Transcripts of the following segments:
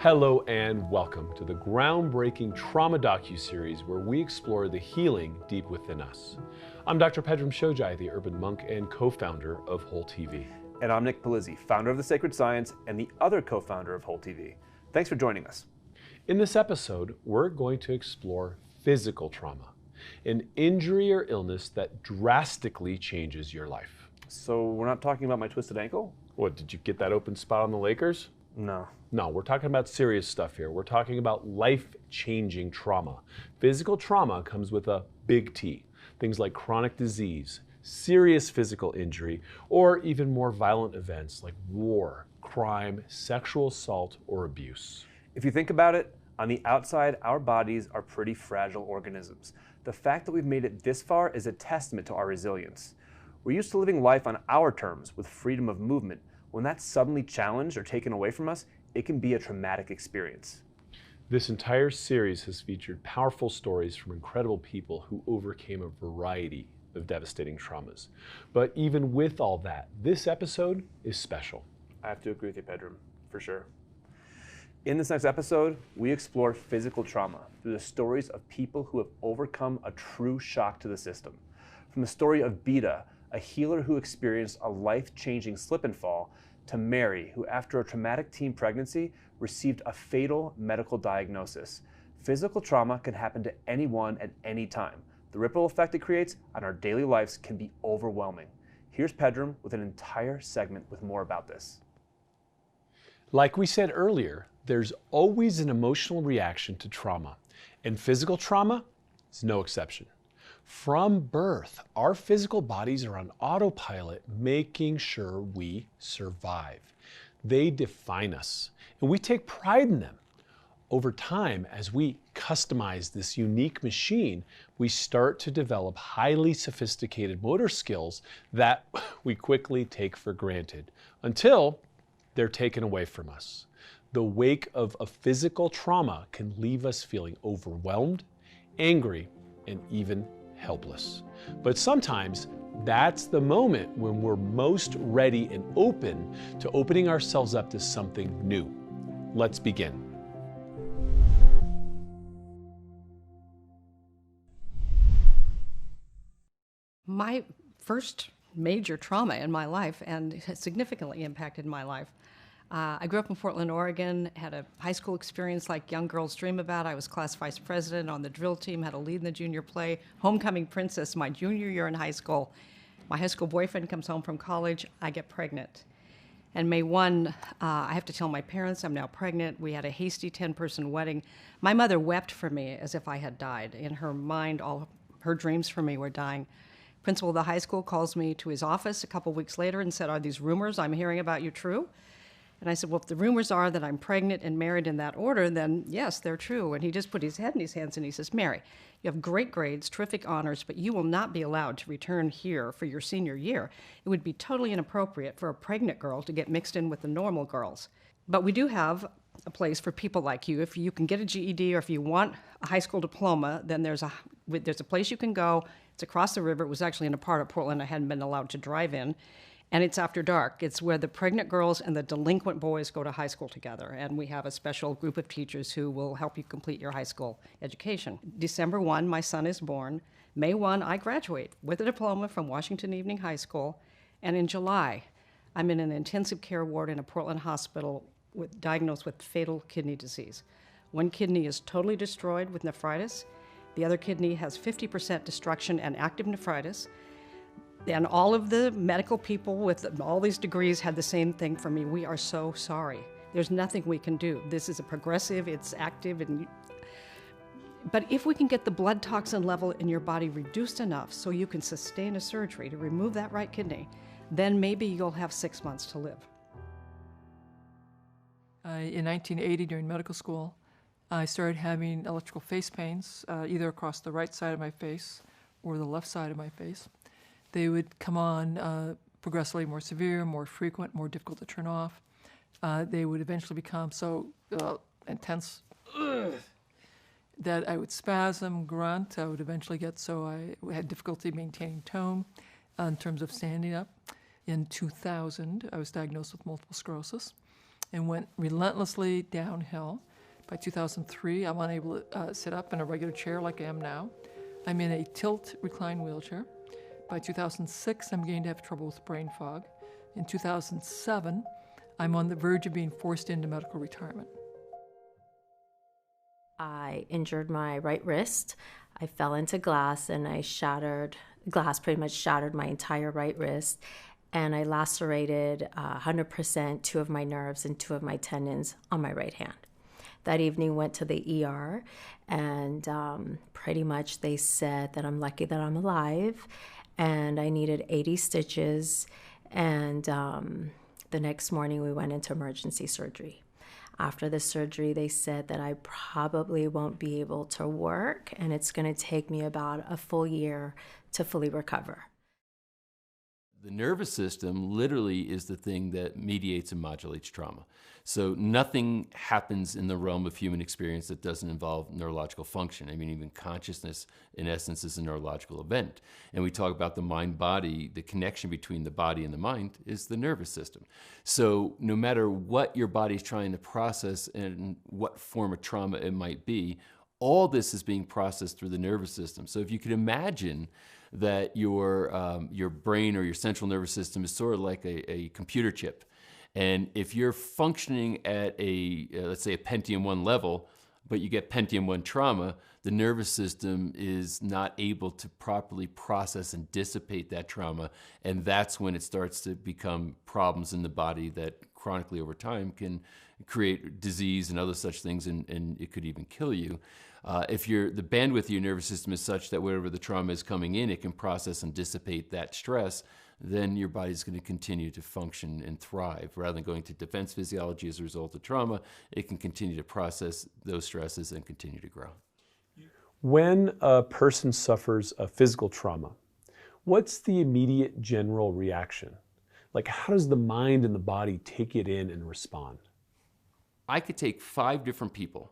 Hello and welcome to the groundbreaking trauma docuseries where we explore the healing deep within us. I'm Dr. Pedram Shojai, the urban monk and co-founder of Whole TV. And I'm Nick Palizzi, founder of The Sacred Science and the other co-founder of Whole TV. Thanks for joining us. In this episode, we're going to explore physical trauma, an injury or illness that drastically changes your life. So we're not talking about my twisted ankle? What, did you get that open spot on the Lakers? No. No, we're talking about serious stuff here. We're talking about life-changing trauma. Physical trauma comes with a big T. Things like chronic disease, serious physical injury, or even more violent events like war, crime, sexual assault, or abuse. If you think about it, on the outside, our bodies are pretty fragile organisms. The fact that we've made it this far is a testament to our resilience. We're used to living life on our terms with freedom of movement. When that's suddenly challenged or taken away from us, it can be a traumatic experience. This entire series has featured powerful stories from incredible people who overcame a variety of devastating traumas. But even with all that, this episode is special. I have to agree with you, Pedram, for sure. In this next episode, we explore physical trauma through the stories of people who have overcome a true shock to the system. From the story of Beta, a healer who experienced a life-changing slip and fall, to Mary, who after a traumatic teen pregnancy received a fatal medical diagnosis. Physical trauma can happen to anyone at any time. The ripple effect it creates on our daily lives can be overwhelming. Here's Pedram with an entire segment with more about this. Like we said earlier, there's always an emotional reaction to trauma, and physical trauma is no exception. From birth, our physical bodies are on autopilot, making sure we survive. They define us, and we take pride in them. Over time, as we customize this unique machine, we start to develop highly sophisticated motor skills that we quickly take for granted until they're taken away from us. The wake of a physical trauma can leave us feeling overwhelmed, angry, and even helpless. But sometimes that's the moment when we're most ready and open to opening ourselves up to something new. Let's begin. My first major trauma in my life, and it has significantly impacted my life. I grew up in Portland, Oregon, had a high school experience like young girls dream about. I was class vice president on the drill team, had a lead in the junior play, homecoming princess my junior year in high school. My high school boyfriend comes home from college, I get pregnant. And May 1, I have to tell my parents I'm now pregnant. We had a hasty 10-person wedding. My mother wept for me as if I had died. In her mind, all her dreams for me were dying. Principal of the high school calls me to his office a couple weeks later and said, "Are these rumors I'm hearing about you true?" And I said, "Well, if the rumors are that I'm pregnant and married in that order, then yes, they're true." And he just put his head in his hands and he says, "Mary, you have great grades, terrific honors, but you will not be allowed to return here for your senior year. It would be totally inappropriate for a pregnant girl to get mixed in with the normal girls. But we do have a place for people like you. If you can get a GED or if you want a high school diploma, then there's a place you can go. It's across the river. It was actually in a part of Portland I hadn't been allowed to drive in. And it's after dark. It's where the pregnant girls and the delinquent boys go to high school together. And we have a special group of teachers who will help you complete your high school education." December 1, my son is born. May 1, I graduate with a diploma from Washington Evening High School. And in July, I'm in an intensive care ward in a Portland hospital diagnosed with fatal kidney disease. One kidney is totally destroyed with nephritis. The other kidney has 50% destruction and active nephritis. And all of the medical people with all these degrees had the same thing for me. "We are so sorry. There's nothing we can do. This is a progressive, it's active." But if we can get the blood toxin level in your body reduced enough so you can sustain a surgery to remove that right kidney, then maybe you'll have 6 months to live. In 1980, during medical school, I started having electrical face pains, either across the right side of my face or the left side of my face. They would come on progressively more severe, more frequent, more difficult to turn off. They would eventually become so intense that I would spasm, grunt. I would eventually get so I had difficulty maintaining tone in terms of standing up. In 2000, I was diagnosed with multiple sclerosis. and went relentlessly downhill. By 2003, I'm unable to sit up in a regular chair like I am now. I'm in a tilt recline wheelchair. By 2006, I'm beginning to have trouble with brain fog. In 2007, I'm on the verge of being forced into medical retirement. I injured my right wrist. I fell into glass and glass pretty much shattered my entire right wrist. And I lacerated 100% 2 of my nerves and 2 of my tendons on my right hand. That evening went to the ER, and pretty much they said that I'm lucky that I'm alive, and I needed 80 stitches. And the next morning we went into emergency surgery. After the surgery, they said that I probably won't be able to work, and it's going to take me about a full year to fully recover. The nervous system literally is the thing that mediates and modulates trauma. So nothing happens in the realm of human experience that doesn't involve neurological function. I mean, even consciousness, in essence, is a neurological event. And we talk about the mind-body, the connection between the body and the mind is the nervous system. So no matter what your body's trying to process and what form of trauma it might be, all this is being processed through the nervous system. So if you could imagine that your brain or your central nervous system is sort of like a computer chip. And if you're functioning at let's say a Pentium 1 level, but you get Pentium 1 trauma, the nervous system is not able to properly process and dissipate that trauma. And that's when it starts to become problems in the body that chronically over time can create disease and other such things, and it could even kill you. If the bandwidth of your nervous system is such that wherever the trauma is coming in, it can process and dissipate that stress, then your body's going to continue to function and thrive. Rather than going to defense physiology as a result of trauma, it can continue to process those stresses and continue to grow. When a person suffers a physical trauma, what's the immediate general reaction? Like, how does the mind and the body take it in and respond? I could take 5 different people,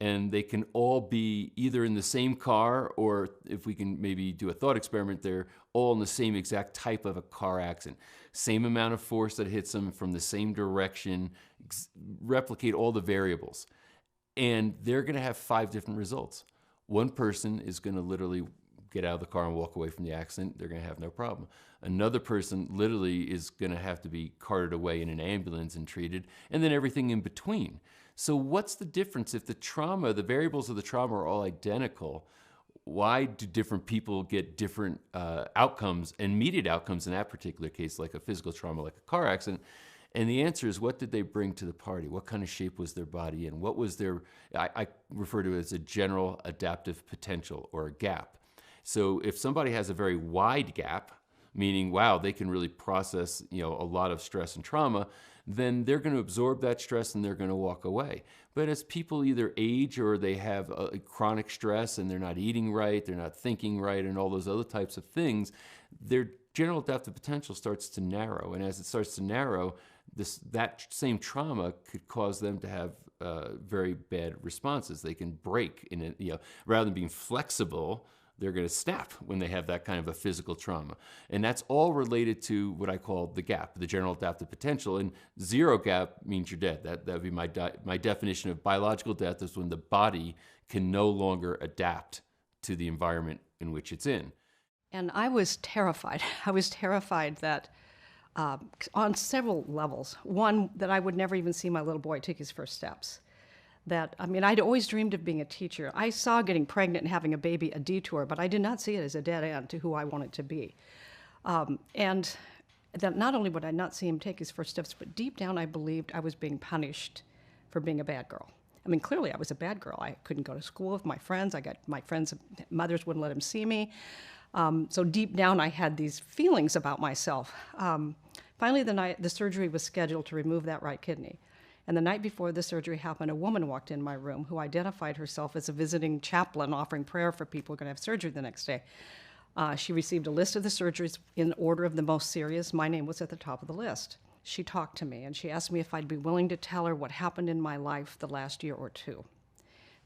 and they can all be either in the same car, or if we can maybe do a thought experiment, they're all in the same exact type of a car accident. Same amount of force that hits them from the same direction, replicate all the variables. And they're going to have 5 different results. One person is going to literally get out of the car and walk away from the accident. They're going to have no problem. Another person literally is going to have to be carted away in an ambulance and treated, and then everything in between. So what's the difference if the variables of the trauma are all identical? Why do different people get different outcomes, and immediate outcomes in that particular case, like a physical trauma, like a car accident? And the answer is, what did they bring to the party? What kind of shape was their body in? What was I refer to it as a general adaptive potential, or a gap. So if somebody has a very wide gap, meaning, wow, they can really process, a lot of stress and trauma, then they're going to absorb that stress and they're going to walk away. But as people either age or they have a chronic stress and they're not eating right, they're not thinking right, and all those other types of things, their general adaptive potential starts to narrow. And as it starts to narrow, that same trauma could cause them to have very bad responses. They can break in it, rather than being flexible, they're going to snap when they have that kind of a physical trauma. And that's all related to what I call the gap, the general adaptive potential. And 0 gap means you're dead. That would be my definition of biological death, is when the body can no longer adapt to the environment in which it's in. And I was terrified. I was terrified that on several levels. One, that I would never even see my little boy take his first steps. I'd always dreamed of being a teacher. I saw getting pregnant and having a baby a detour, but I did not see it as a dead end to who I wanted to be. And that not only would I not see him take his first steps, but deep down I believed I was being punished for being a bad girl. Clearly I was a bad girl. I couldn't go to school with my friends. My friends' mothers wouldn't let them see me. So deep down I had these feelings about myself. Finally, the surgery was scheduled to remove that right kidney. And the night before the surgery happened, a woman walked in my room who identified herself as a visiting chaplain offering prayer for people who are going to have surgery the next day. She received a list of the surgeries in order of the most serious. My name was at the top of the list. She talked to me, and she asked me if I'd be willing to tell her what happened in my life the last year or 2.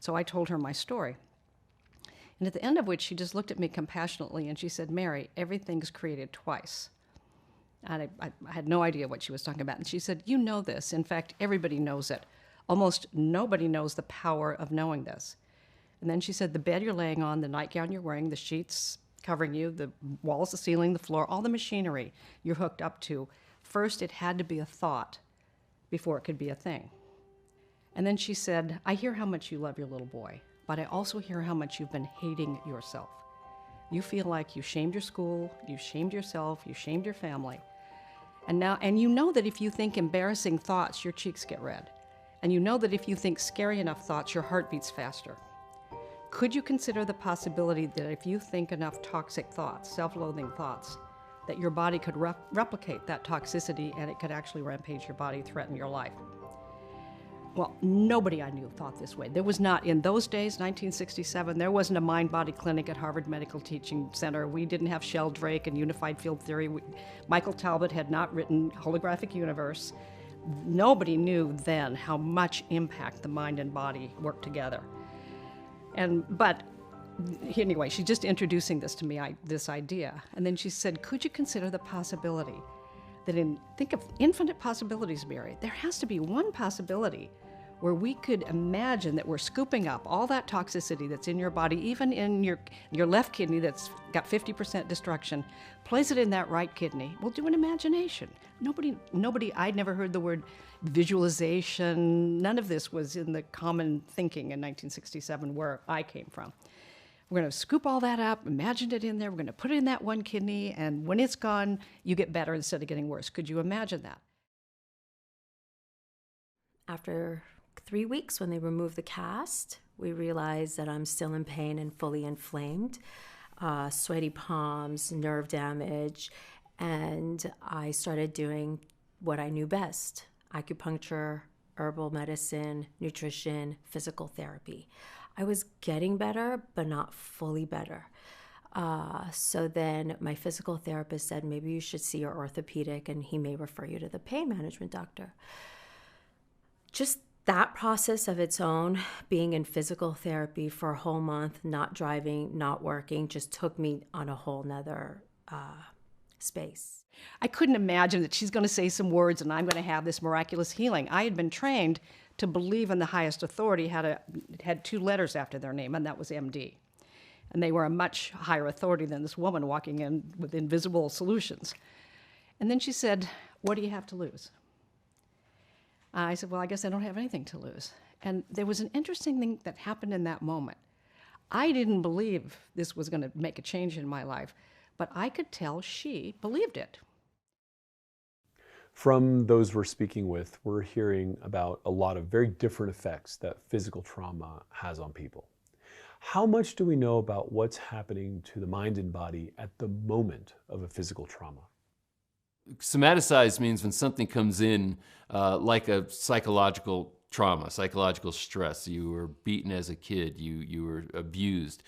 So I told her my story. And at the end of which, she just looked at me compassionately, and she said, "Mary, everything's created twice. And I had no idea what she was talking about. And she said, you know this. In fact, everybody knows it. Almost nobody knows the power of knowing this. And then she said, the bed you're laying on, the nightgown you're wearing, the sheets covering you, the walls, the ceiling, the floor, all the machinery you're hooked up to, first it had to be a thought before it could be a thing. And then she said, I hear how much you love your little boy, but I also hear how much you've been hating yourself. You feel like you shamed your school, you shamed yourself, you shamed your family. And you know that if you think embarrassing thoughts, your cheeks get red. And you know that if you think scary enough thoughts, your heart beats faster. Could you consider the possibility that if you think enough toxic thoughts, self-loathing thoughts, that your body could replicate that toxicity and it could actually rampage your body, threaten your life? Well, nobody I knew thought this way. There was not, in those days, 1967, there wasn't a mind-body clinic at Harvard Medical Teaching Center. We didn't have Sheldrake and unified field theory. Michael Talbot had not written Holographic Universe. Nobody knew then how much impact the mind and body work together. But anyway, she's just introducing this to me, this idea. And then she said, could you consider the possibility that think of infinite possibilities, Mary. There has to be one possibility where we could imagine that we're scooping up all that toxicity that's in your body, even in your left kidney that's got 50% destruction, place it in that right kidney. We'll do an imagination. Nobody, I'd never heard the word visualization. None of this was in the common thinking in 1967 where I came from. We're going to scoop all that up, imagine it in there, we're going to put it in that one kidney, and when it's gone, you get better instead of getting worse. Could you imagine that? After 3 weeks, when they removed the cast, we realized that I'm still in pain and fully inflamed, sweaty palms, nerve damage, and I started doing what I knew best: acupuncture, herbal medicine, nutrition, physical therapy. I was getting better, but not fully better. So then my physical therapist said, maybe you should see your orthopedic and he may refer you to the pain management doctor. Just that process of its own, being in physical therapy for a whole month, not driving, not working, just took me on a whole nother space. I couldn't imagine that she's going to say some words and I'm going to have this miraculous healing. I had been trained to believe in the highest authority, had 2 letters after their name, and that was MD. And they were a much higher authority than this woman walking in with invisible solutions. And then she said, what do you have to lose? I said, well, I guess I don't have anything to lose. And there was an interesting thing that happened in that moment. I didn't believe this was going to make a change in my life, but I could tell she believed it. From those we're speaking with, we're hearing about a lot of very different effects that physical trauma has on people. How much do we know about what's happening to the mind and body at the moment of a physical trauma? Somaticize means when something comes in like a psychological trauma, psychological stress. You were beaten as a kid, you were abused.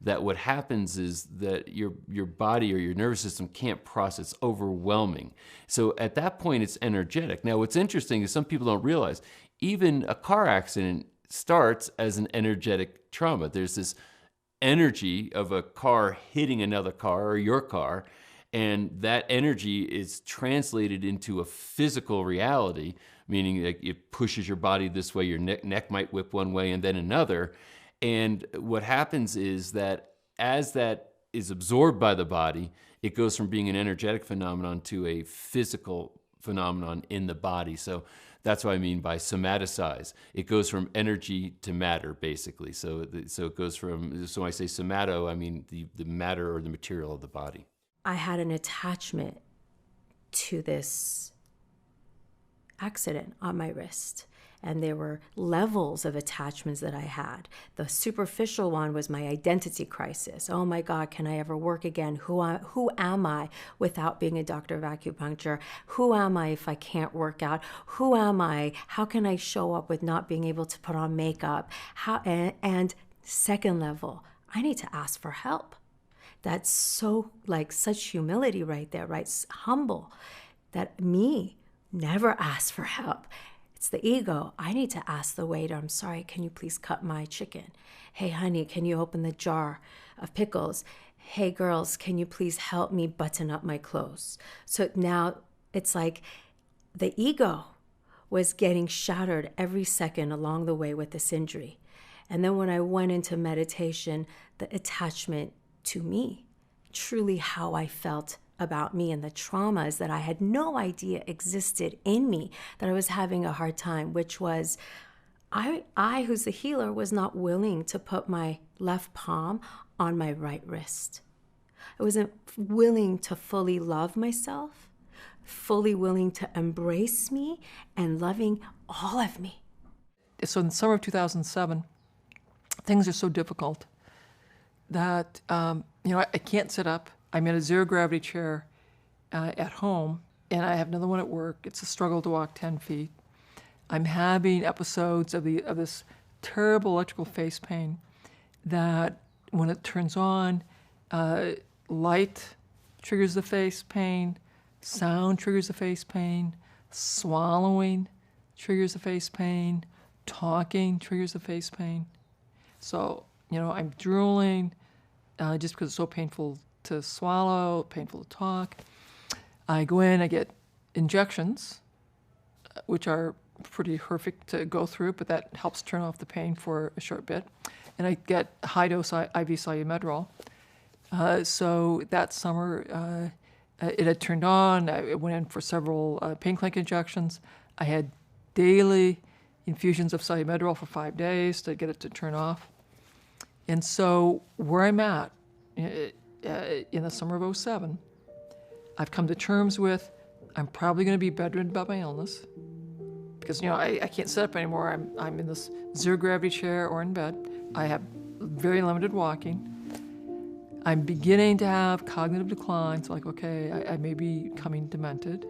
That what happens is that your body or your nervous system can't process. It's overwhelming. So at that point, it's energetic. Now, what's interesting is some people don't realize even a car accident starts as an energetic trauma. There's this energy of a car hitting another car or your car, and that energy is translated into a physical reality, meaning that it pushes your body this way, your neck might whip one way and then another. And what happens is that as that is absorbed by the body, it goes from being an energetic phenomenon to a physical phenomenon in the body. So that's what I mean by somaticize. It goes from energy to matter, basically. So it goes from, so when I say somato, I mean the matter or the material of the body. I had an attachment to this accident on my wrist, and there were levels of attachments that I had. The superficial one was my identity crisis. Oh my God, can I ever work again? Who am I without being a doctor of acupuncture? Who am I if I can't work out? Who am I? How can I show up with not being able to put on makeup? And second level, I need to ask for help. That's so like such humility right there, right? Humble. That me never ask for help. It's the ego. I need to ask the waiter, I'm sorry, can you please cut my chicken? Hey, honey, can you open the jar of pickles? hey girls, can you please help me button up my clothes? So now it's like the ego was getting shattered every second along the way with this injury. And then when I went into meditation, the attachment to me, truly how I felt about me and the traumas that I had no idea existed in me, that I was having a hard time, which was I, who's the healer, was not willing to put my left palm on my right wrist. I wasn't willing to fully love myself, fully willing to embrace me and loving all of me. So in the summer of 2007, things are so difficult that, I can't sit up. I'm in a zero gravity chair at home, and I have another one at work. It's a struggle to walk 10 feet. I'm having episodes of this terrible electrical face pain that when it turns on, light triggers the face pain, sound triggers the face pain, swallowing triggers the face pain, talking triggers the face pain. So, I'm drooling just because it's so painful to swallow, painful to talk. I go in, I get injections, which are pretty horrific to go through, but that helps turn off the pain for a short bit. And I get high-dose IV Solu-Medrol. So that summer, it had turned on. I went in for several pain clinic injections. I had daily infusions of Solu-Medrol for 5 days to get it to turn off. And so where I'm at in the summer of 2007, I've come to terms with I'm probably going to be bedridden by my illness because, I can't sit up anymore. I'm in this zero gravity chair or in bed. I have very limited walking. I'm beginning to have cognitive decline. So I may be becoming demented.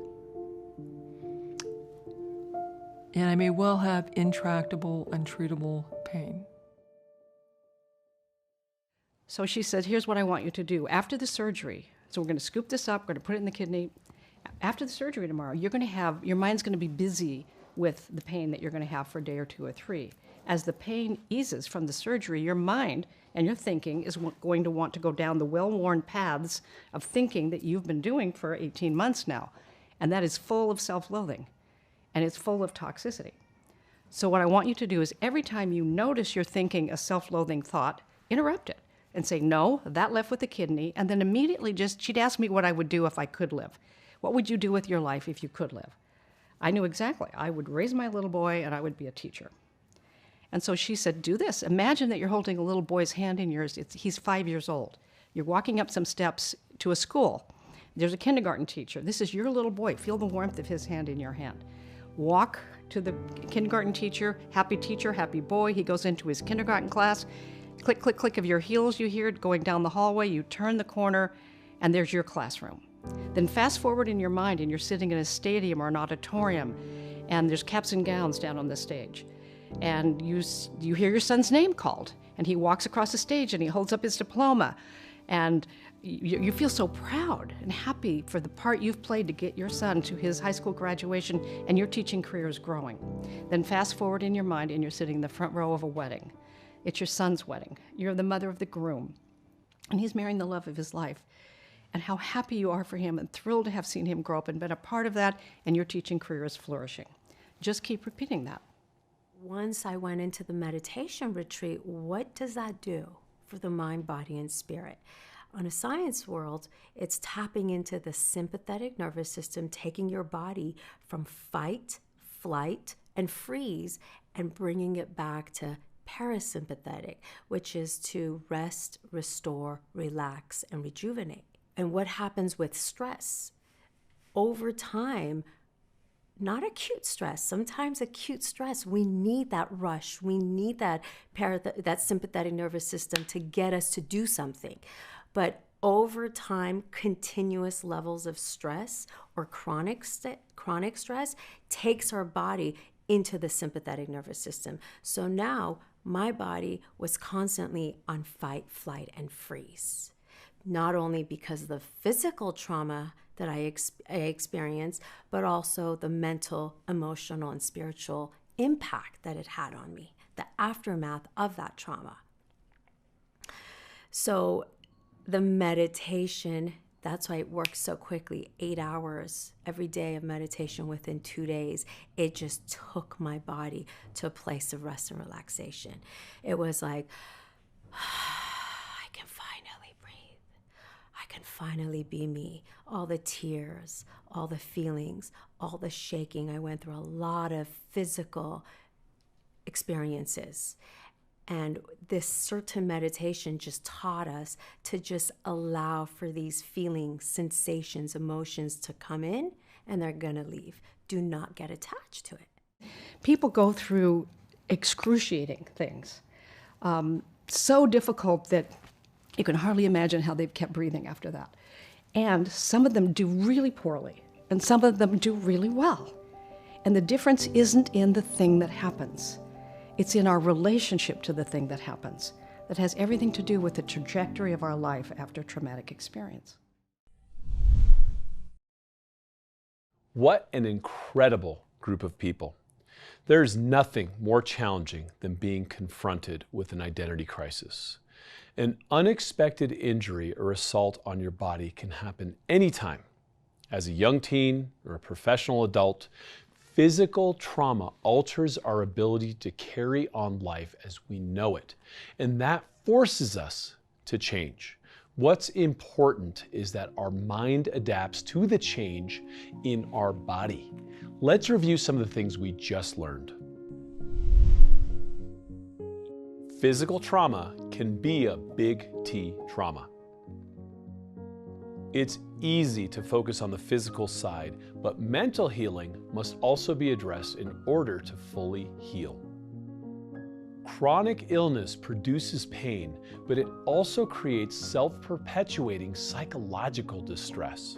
And I may well have intractable, untreatable pain. So she said, here's what I want you to do. After the surgery, so we're going to scoop this up, we're going to put it in the kidney. After the surgery tomorrow, your mind's going to be busy with the pain that you're going to have for a day or 2 or 3. As the pain eases from the surgery, your mind and your thinking is going to want to go down the well-worn paths of thinking that you've been doing for 18 months now. And that is full of self-loathing, and it's full of toxicity. So what I want you to do is every time you notice you're thinking a self-loathing thought, interrupt it and say, no, that left with the kidney, and then immediately she'd ask me what I would do if I could live. What would you do with your life if you could live? I knew exactly. I would raise my little boy and I would be a teacher. And so she said, do this. Imagine that you're holding a little boy's hand in yours. He's 5 years old. You're walking up some steps to a school. There's a kindergarten teacher. This is your little boy. Feel the warmth of his hand in your hand. Walk to the kindergarten teacher, happy boy. He goes into his kindergarten class. Click, click, click of your heels you hear going down the hallway. You turn the corner, and there's your classroom. Then fast forward in your mind, and you're sitting in a stadium or an auditorium, and there's caps and gowns down on the stage. And you hear your son's name called, and he walks across the stage, and he holds up his diploma. And you feel so proud and happy for the part you've played to get your son to his high school graduation, and your teaching career is growing. Then fast forward in your mind, and you're sitting in the front row of a wedding. It's your son's wedding. You're the mother of the groom, and he's marrying the love of his life. And how happy you are for him and thrilled to have seen him grow up and been a part of that, and your teaching career is flourishing. Just keep repeating that. Once I went into the meditation retreat, what does that do for the mind, body, and spirit? On a science world, it's tapping into the sympathetic nervous system, taking your body from fight, flight, and freeze, and bringing it back to parasympathetic, which is to rest, restore, relax, and rejuvenate. And what happens with stress? Over time, not acute stress. Sometimes acute stress, we need that rush. We need that sympathetic nervous system to get us to do something. But over time, continuous levels of stress or chronic stress takes our body into the sympathetic nervous system. So now my body was constantly on fight, flight, and freeze. Not only because of the physical trauma that I experienced, but also the mental, emotional, and spiritual impact that it had on me, the aftermath of that trauma. So the meditation, that's why it works so quickly. 8 hours every day of meditation within 2 days. It just took my body to a place of rest and relaxation. It was like, I can finally breathe. I can finally be me. All the tears, all the feelings, all the shaking. I went through a lot of physical experiences. And this certain meditation just taught us to just allow for these feelings, sensations, emotions to come in, and they're gonna leave. Do not get attached to it. People go through excruciating things, so difficult that you can hardly imagine how they've kept breathing after that. And some of them do really poorly, and some of them do really well. And the difference isn't in the thing that happens. It's in our relationship to the thing that happens that has everything to do with the trajectory of our life after traumatic experience. What an incredible group of people. There's nothing more challenging than being confronted with an identity crisis. An unexpected injury or assault on your body can happen anytime. As a young teen or a professional adult, physical trauma alters our ability to carry on life as we know it, and that forces us to change. What's important is that our mind adapts to the change in our body. Let's review some of the things we just learned. Physical trauma can be a big T trauma. It's easy to focus on the physical side, but mental healing must also be addressed in order to fully heal. Chronic illness produces pain, but it also creates self-perpetuating psychological distress.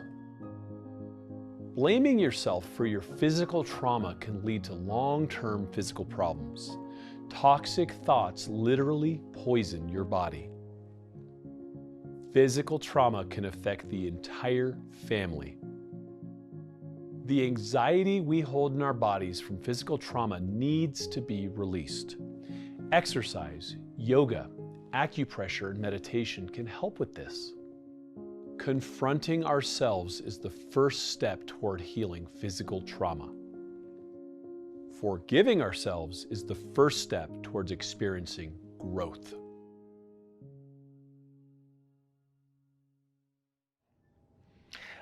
Blaming yourself for your physical trauma can lead to long-term physical problems. Toxic thoughts literally poison your body. Physical trauma can affect the entire family. The anxiety we hold in our bodies from physical trauma needs to be released. Exercise, yoga, acupressure, and meditation can help with this. Confronting ourselves is the first step toward healing physical trauma. Forgiving ourselves is the first step towards experiencing growth.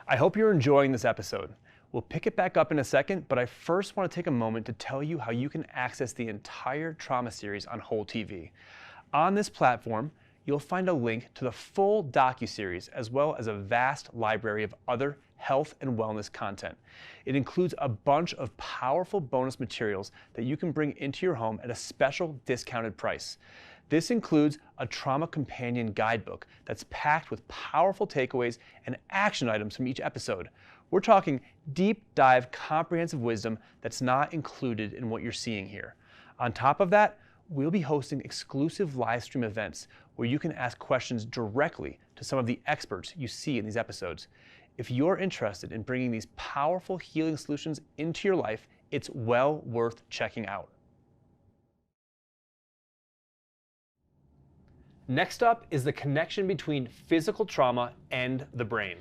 I hope you're enjoying this episode. We'll pick it back up in a second, but I first want to take a moment to tell you how you can access the entire trauma series on Whole TV. On this platform, you'll find a link to the full docuseries as well as a vast library of other health and wellness content. It includes a bunch of powerful bonus materials that you can bring into your home at a special discounted price. This includes a trauma companion guidebook that's packed with powerful takeaways and action items from each episode. We're talking deep dive comprehensive wisdom that's not included in what you're seeing here. On top of that, we'll be hosting exclusive live stream events where you can ask questions directly to some of the experts you see in these episodes. If you're interested in bringing these powerful healing solutions into your life, it's well worth checking out. Next up is the connection between physical trauma and the brain.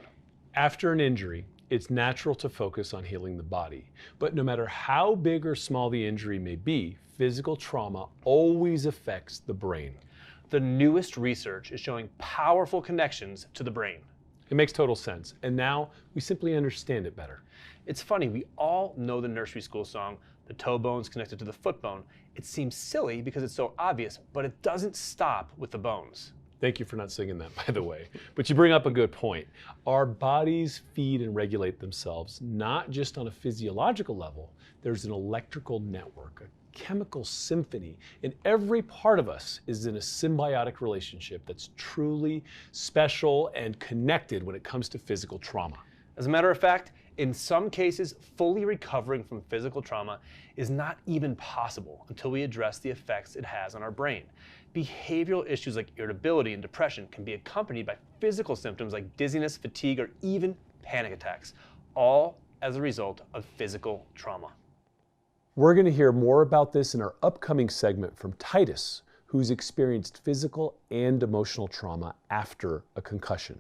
After an injury, it's natural to focus on healing the body. But no matter how big or small the injury may be, physical trauma always affects the brain. The newest research is showing powerful connections to the brain. It makes total sense, and now we simply understand it better. It's funny, we all know the nursery school song, "The toe bone's connected to the foot bone." It seems silly because it's so obvious, but it doesn't stop with the bones. Thank you for not singing that, by the way. But you bring up a good point. Our bodies feed and regulate themselves, not just on a physiological level. There's an electrical network, a chemical symphony, and every part of us is in a symbiotic relationship that's truly special and connected when it comes to physical trauma. As a matter of fact, in some cases, fully recovering from physical trauma is not even possible until we address the effects it has on our brain. Behavioral issues like irritability and depression can be accompanied by physical symptoms like dizziness, fatigue, or even panic attacks, all as a result of physical trauma. We're going to hear more about this in our upcoming segment from Titus, who's experienced physical and emotional trauma after a concussion.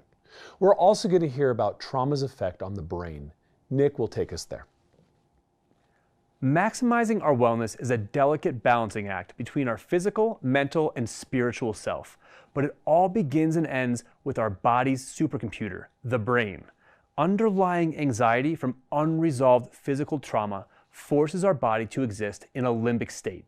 We're also going to hear about trauma's effect on the brain. Nick will take us there. Maximizing our wellness is a delicate balancing act between our physical, mental, and spiritual self. But it all begins and ends with our body's supercomputer, the brain. Underlying anxiety from unresolved physical trauma forces our body to exist in a limbic state.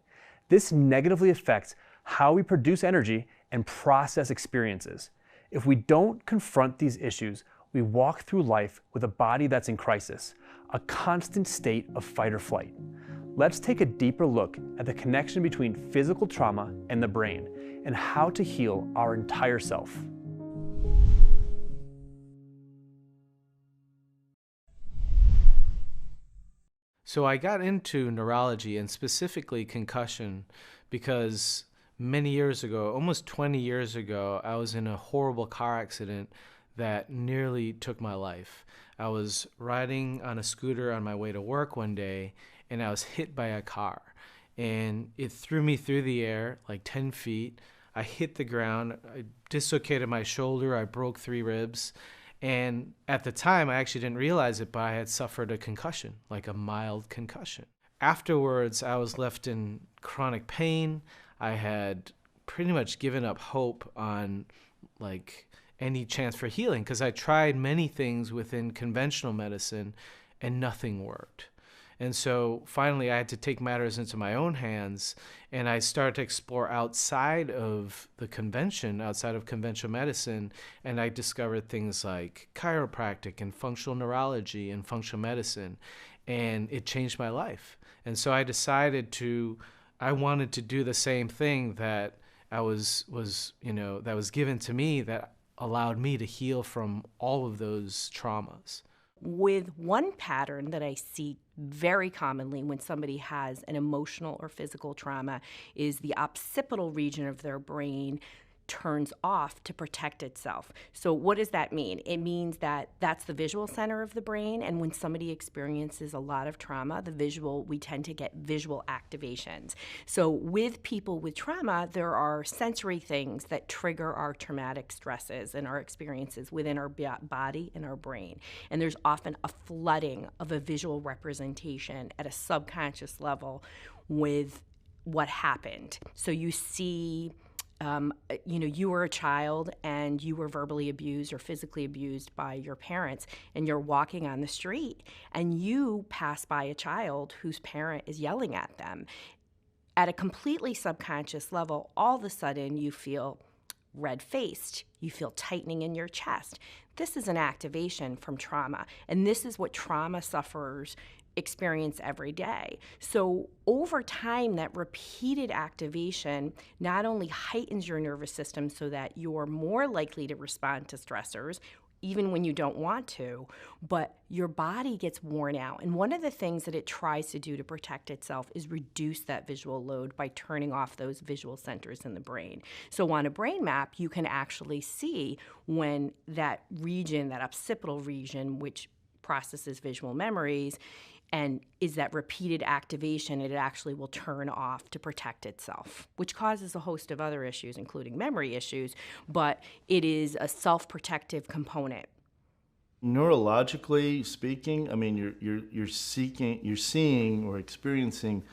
This negatively affects how we produce energy and process experiences. If we don't confront these issues, we walk through life with a body that's in crisis, a constant state of fight or flight. Let's take a deeper look at the connection between physical trauma and the brain and how to heal our entire self. So I got into neurology and specifically concussion because many years ago, almost 20 years ago, I was in a horrible car accident that nearly took my life. I was riding on a scooter on my way to work one day and I was hit by a car and it threw me through the air like 10 feet. I hit the ground, I dislocated my shoulder, I broke 3 ribs. And at the time, I actually didn't realize it, but I had suffered a concussion, like a mild concussion. Afterwards, I was left in chronic pain. I had pretty much given up hope on like any chance for healing because I tried many things within conventional medicine and nothing worked. And so finally I had to take matters into my own hands and I started to explore outside of conventional medicine, and I discovered things like chiropractic and functional neurology and functional medicine, and it changed my life. And so I decided I wanted to do the same thing that that was given to me that allowed me to heal from all of those traumas. With one pattern that I see very commonly when somebody has an emotional or physical trauma is the occipital region of their brain turns off to protect itself. So what does that mean? It means that that's the visual center of the brain, and when somebody experiences a lot of trauma, we tend to get visual activations. So with people with trauma, there are sensory things that trigger our traumatic stresses and our experiences within our body and our brain. And there's often a flooding of a visual representation at a subconscious level with what happened. So you see you were a child and you were verbally abused or physically abused by your parents, and you're walking on the street and you pass by a child whose parent is yelling at them. At a completely subconscious level, all of a sudden you feel red-faced, you feel tightening in your chest. This is an activation from trauma, and this is what trauma sufferers experience every day. So over time, that repeated activation not only heightens your nervous system so that you're more likely to respond to stressors, even when you don't want to, but your body gets worn out. And one of the things that it tries to do to protect itself is reduce that visual load by turning off those visual centers in the brain. So on a brain map, you can actually see when that region, that occipital region, which processes visual memories, and is that repeated activation, it actually will turn off to protect itself, which causes a host of other issues, including memory issues, but it is a self-protective component. Neurologically speaking, I mean, you're seeing or experiencing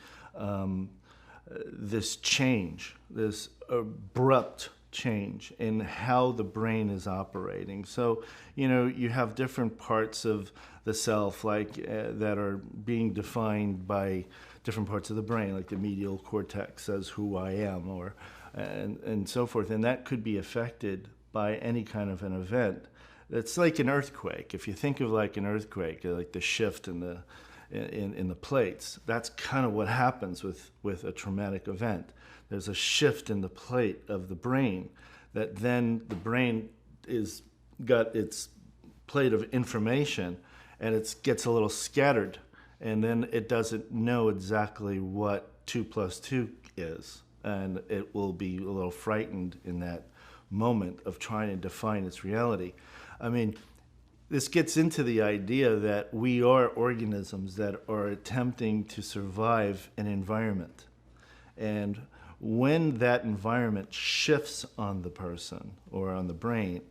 this change, this abrupt change in how the brain is operating. So, you have different parts of the self that are being defined by different parts of the brain, like the medial cortex says who I am, and so forth. And that could be affected by any kind of an event. It's like an earthquake. If you think of like an earthquake, like the shift in the plates, that's kind of what happens with a traumatic event. There's a shift in the plate of the brain that then the brain is got its plate of information and it gets a little scattered, and then it doesn't know exactly what 2 + 2 is, and it will be a little frightened in that moment of trying to define its reality. I mean, this gets into the idea that we are organisms that are attempting to survive an environment. And when that environment shifts on the person or on the brain,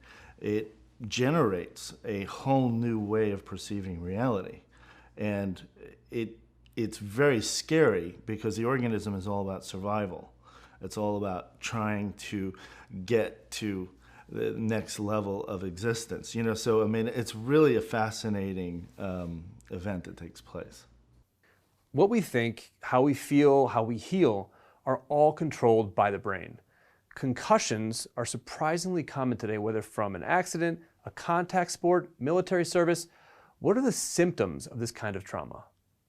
it generates a whole new way of perceiving reality. And it's very scary because the organism is all about survival. It's all about trying to get to the next level of existence. So I mean, it's really a fascinating event that takes place. What we think, how we feel, how we heal are all controlled by the brain. Concussions are surprisingly common today, whether from an accident, a contact sport, military service. What are the symptoms of this kind of trauma?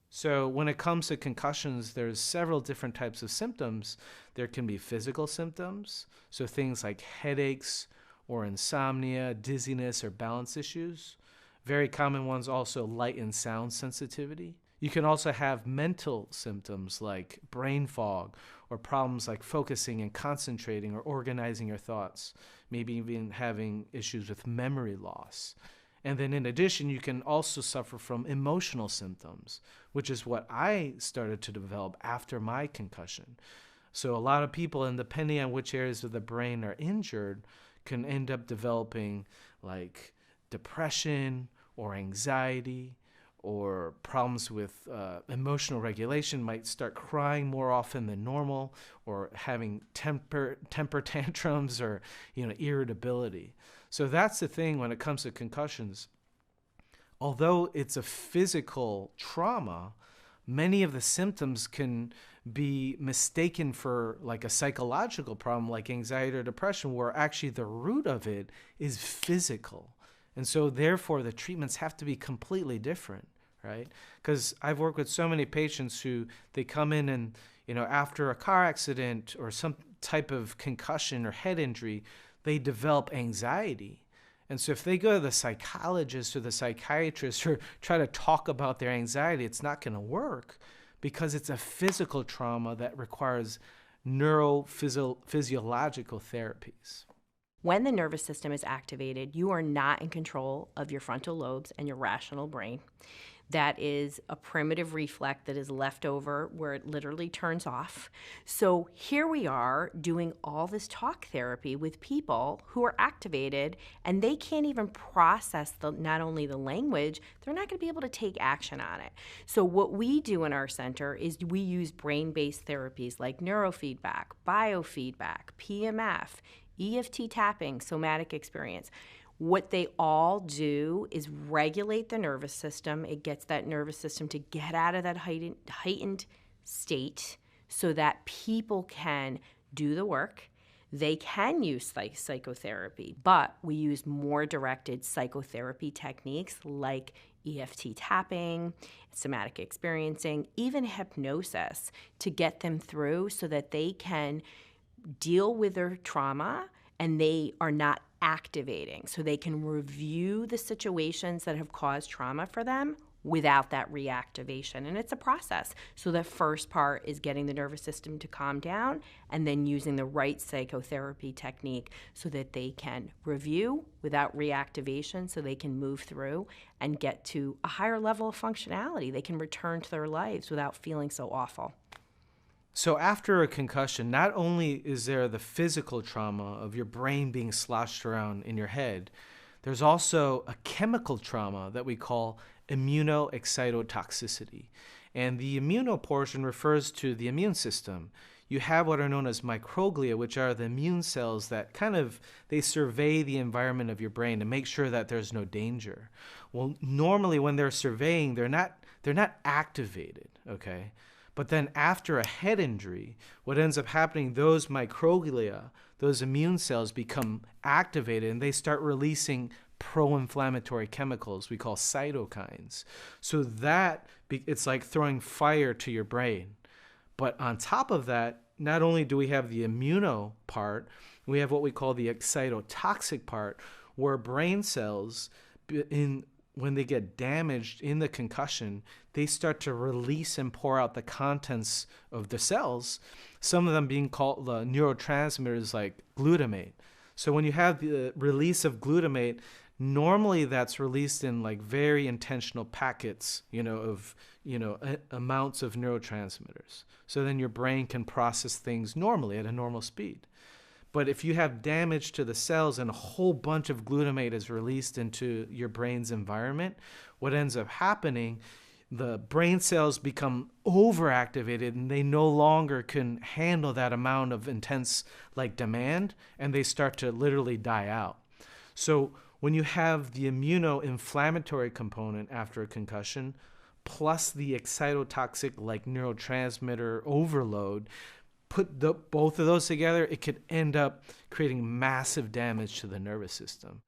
So when it comes to concussions, there's several different types of symptoms. There can be physical symptoms, so things like headaches or insomnia, dizziness, or balance issues. Very common ones also light and sound sensitivity. You can also have mental symptoms like brain fog or problems like focusing and concentrating or organizing your thoughts, maybe even having issues with memory loss. And then in addition, you can also suffer from emotional symptoms, which is what I started to develop after my concussion. So a lot of people, and depending on which areas of the brain are injured, can end up developing like depression or anxiety or problems with emotional regulation, might start crying more often than normal, or having temper tantrums, or irritability. So that's the thing when it comes to concussions. Although it's a physical trauma, many of the symptoms can be mistaken for like a psychological problem like anxiety or depression, where actually the root of it is physical. And so therefore the treatments have to be completely different, right? Because I've worked with so many patients who they come in and, after a car accident or some type of concussion or head injury, they develop anxiety. And so if they go to the psychologist or the psychiatrist or try to talk about their anxiety, it's not going to work because it's a physical trauma that requires neurophysiological therapies. When the nervous system is activated, you are not in control of your frontal lobes and your rational brain. That is a primitive reflex that is left over where it literally turns off. So here we are doing all this talk therapy with people who are activated, and they can't even process not only the language, they're not going to be able to take action on it. So what we do in our center is we use brain-based therapies like neurofeedback, biofeedback, PMF, EFT tapping, somatic experience. What they all do is regulate the nervous system. It gets that nervous system to get out of that heightened state so that people can do the work. They can use psychotherapy, but we use more directed psychotherapy techniques like EFT tapping, somatic experiencing, even hypnosis to get them through so that they can deal with their trauma and they are not activating. So they can review the situations that have caused trauma for them without that reactivation. And it's a process. So the first part is getting the nervous system to calm down and then using the right psychotherapy technique so that they can review without reactivation, so they can move through and get to a higher level of functionality. They can return to their lives without feeling so awful. So after a concussion, not only is there the physical trauma of your brain being sloshed around in your head, there's also a chemical trauma that we call immunoexcitotoxicity. And the immuno portion refers to the immune system. You have what are known as microglia, which are the immune cells that they survey the environment of your brain to make sure that there's no danger. Well, normally when they're surveying, they're not activated, okay? But then after a head injury, what ends up happening, those microglia, those immune cells become activated and they start releasing pro-inflammatory chemicals we call cytokines. So it's like throwing fire to your brain. But on top of that, not only do we have the immuno part, we have what we call the excitotoxic part, where brain cells, when they get damaged in the concussion, they start to release and pour out the contents of the cells, some of them being called neurotransmitters like glutamate. So when you have the release of glutamate, normally that's released in like very intentional packets, of, amounts of neurotransmitters. So then your brain can process things normally at a normal speed. But if you have damage to the cells and a whole bunch of glutamate is released into your brain's environment, what ends up happening, the brain cells become overactivated and they no longer can handle that amount of intense demand, and they start to literally die out. So when you have the immunoinflammatory component after a concussion, plus the excitotoxic neurotransmitter overload, put both of those together, it could end up creating massive damage to the nervous system.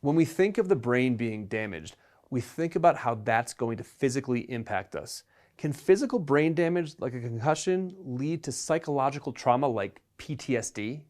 When we think of the brain being damaged, we think about how that's going to physically impact us. Can physical brain damage like a concussion lead to psychological trauma like PTSD?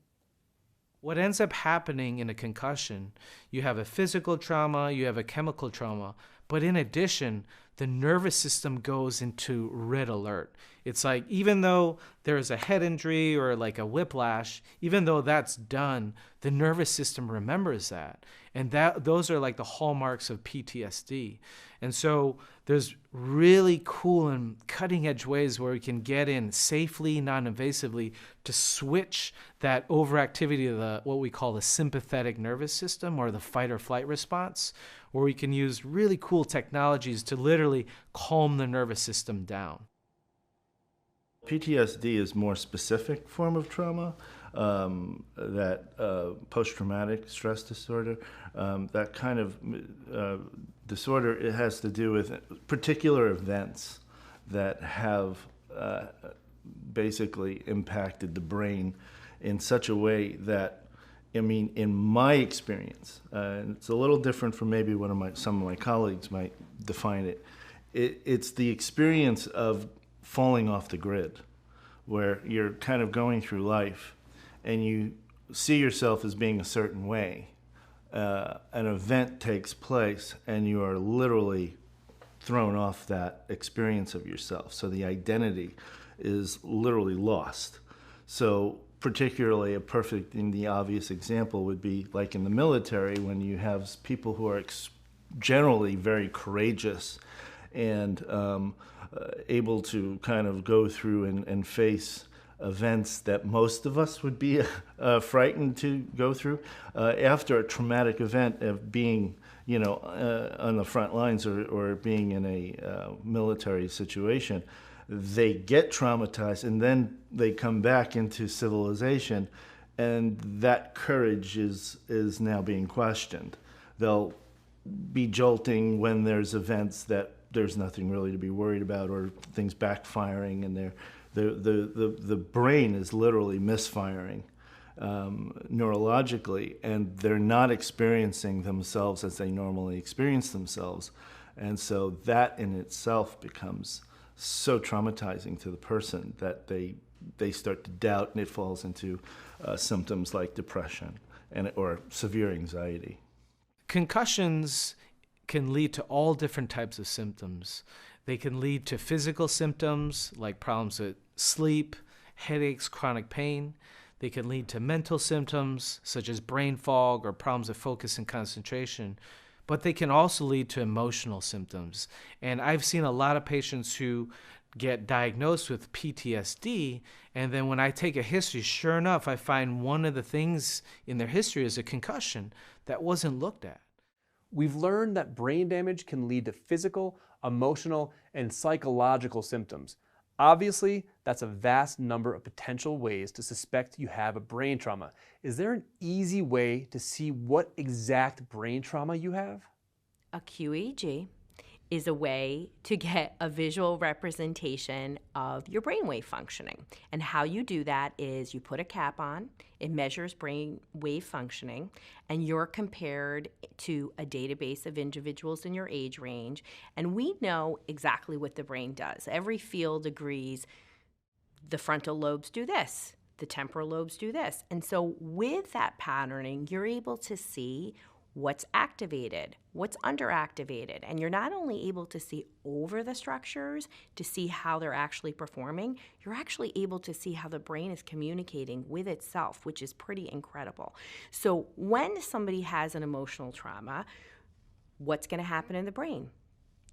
What ends up happening in a concussion, you have a physical trauma, you have a chemical trauma, but in addition, the nervous system goes into red alert. It's like, even though there is a head injury or like a whiplash, even though that's done, the nervous system remembers that. And those are like the hallmarks of PTSD. And so there's really cool and cutting edge ways where we can get in safely, non-invasively, to switch that overactivity of what we call the sympathetic nervous system, or the fight or flight response, where we can use really cool technologies to literally calm the nervous system down. PTSD is more specific form of trauma, that post-traumatic stress disorder. That kind of disorder, it has to do with particular events that have basically impacted the brain in such a way that, in my experience, and it's a little different from maybe some of my colleagues might define it, it's the experience of falling off the grid, where you're kind of going through life and you see yourself as being a certain way. An event takes place and you are literally thrown off that experience of yourself. So the identity is literally lost. So particularly a perfect and the obvious example would be like in the military, when you have people who are generally very courageous and able to kind of go through and face events that most of us would be frightened to go through. After a traumatic event of being, on the front lines or being in a military situation, they get traumatized and then they come back into civilization, and that courage is now being questioned. They'll be jolting when there's events that there's nothing really to be worried about, or things backfiring, and the brain is literally misfiring neurologically, and they're not experiencing themselves as they normally experience themselves. And so that in itself becomes so traumatizing to the person that they start to doubt, and it falls into symptoms like depression or severe anxiety. Concussions can lead to all different types of symptoms. They can lead to physical symptoms like problems with sleep, headaches, chronic pain. They can lead to mental symptoms such as brain fog or problems of focus and concentration. But they can also lead to emotional symptoms. And I've seen a lot of patients who get diagnosed with PTSD, and then when I take a history, sure enough, I find one of the things in their history is a concussion that wasn't looked at. We've learned that brain damage can lead to physical, emotional, and psychological symptoms. Obviously, that's a vast number of potential ways to suspect you have a brain trauma. Is there an easy way to see what exact brain trauma you have? A QEEG is a way to get a visual representation of your brainwave functioning. And how you do that is you put a cap on, it measures brainwave functioning, and you're compared to a database of individuals in your age range. And we know exactly what the brain does. Every field agrees the frontal lobes do this, the temporal lobes do this. And so with that patterning, you're able to see what's activated, what's underactivated. And you're not only able to see over the structures to see how they're actually performing, you're actually able to see how the brain is communicating with itself, which is pretty incredible. So when somebody has an emotional trauma, what's going to happen in the brain?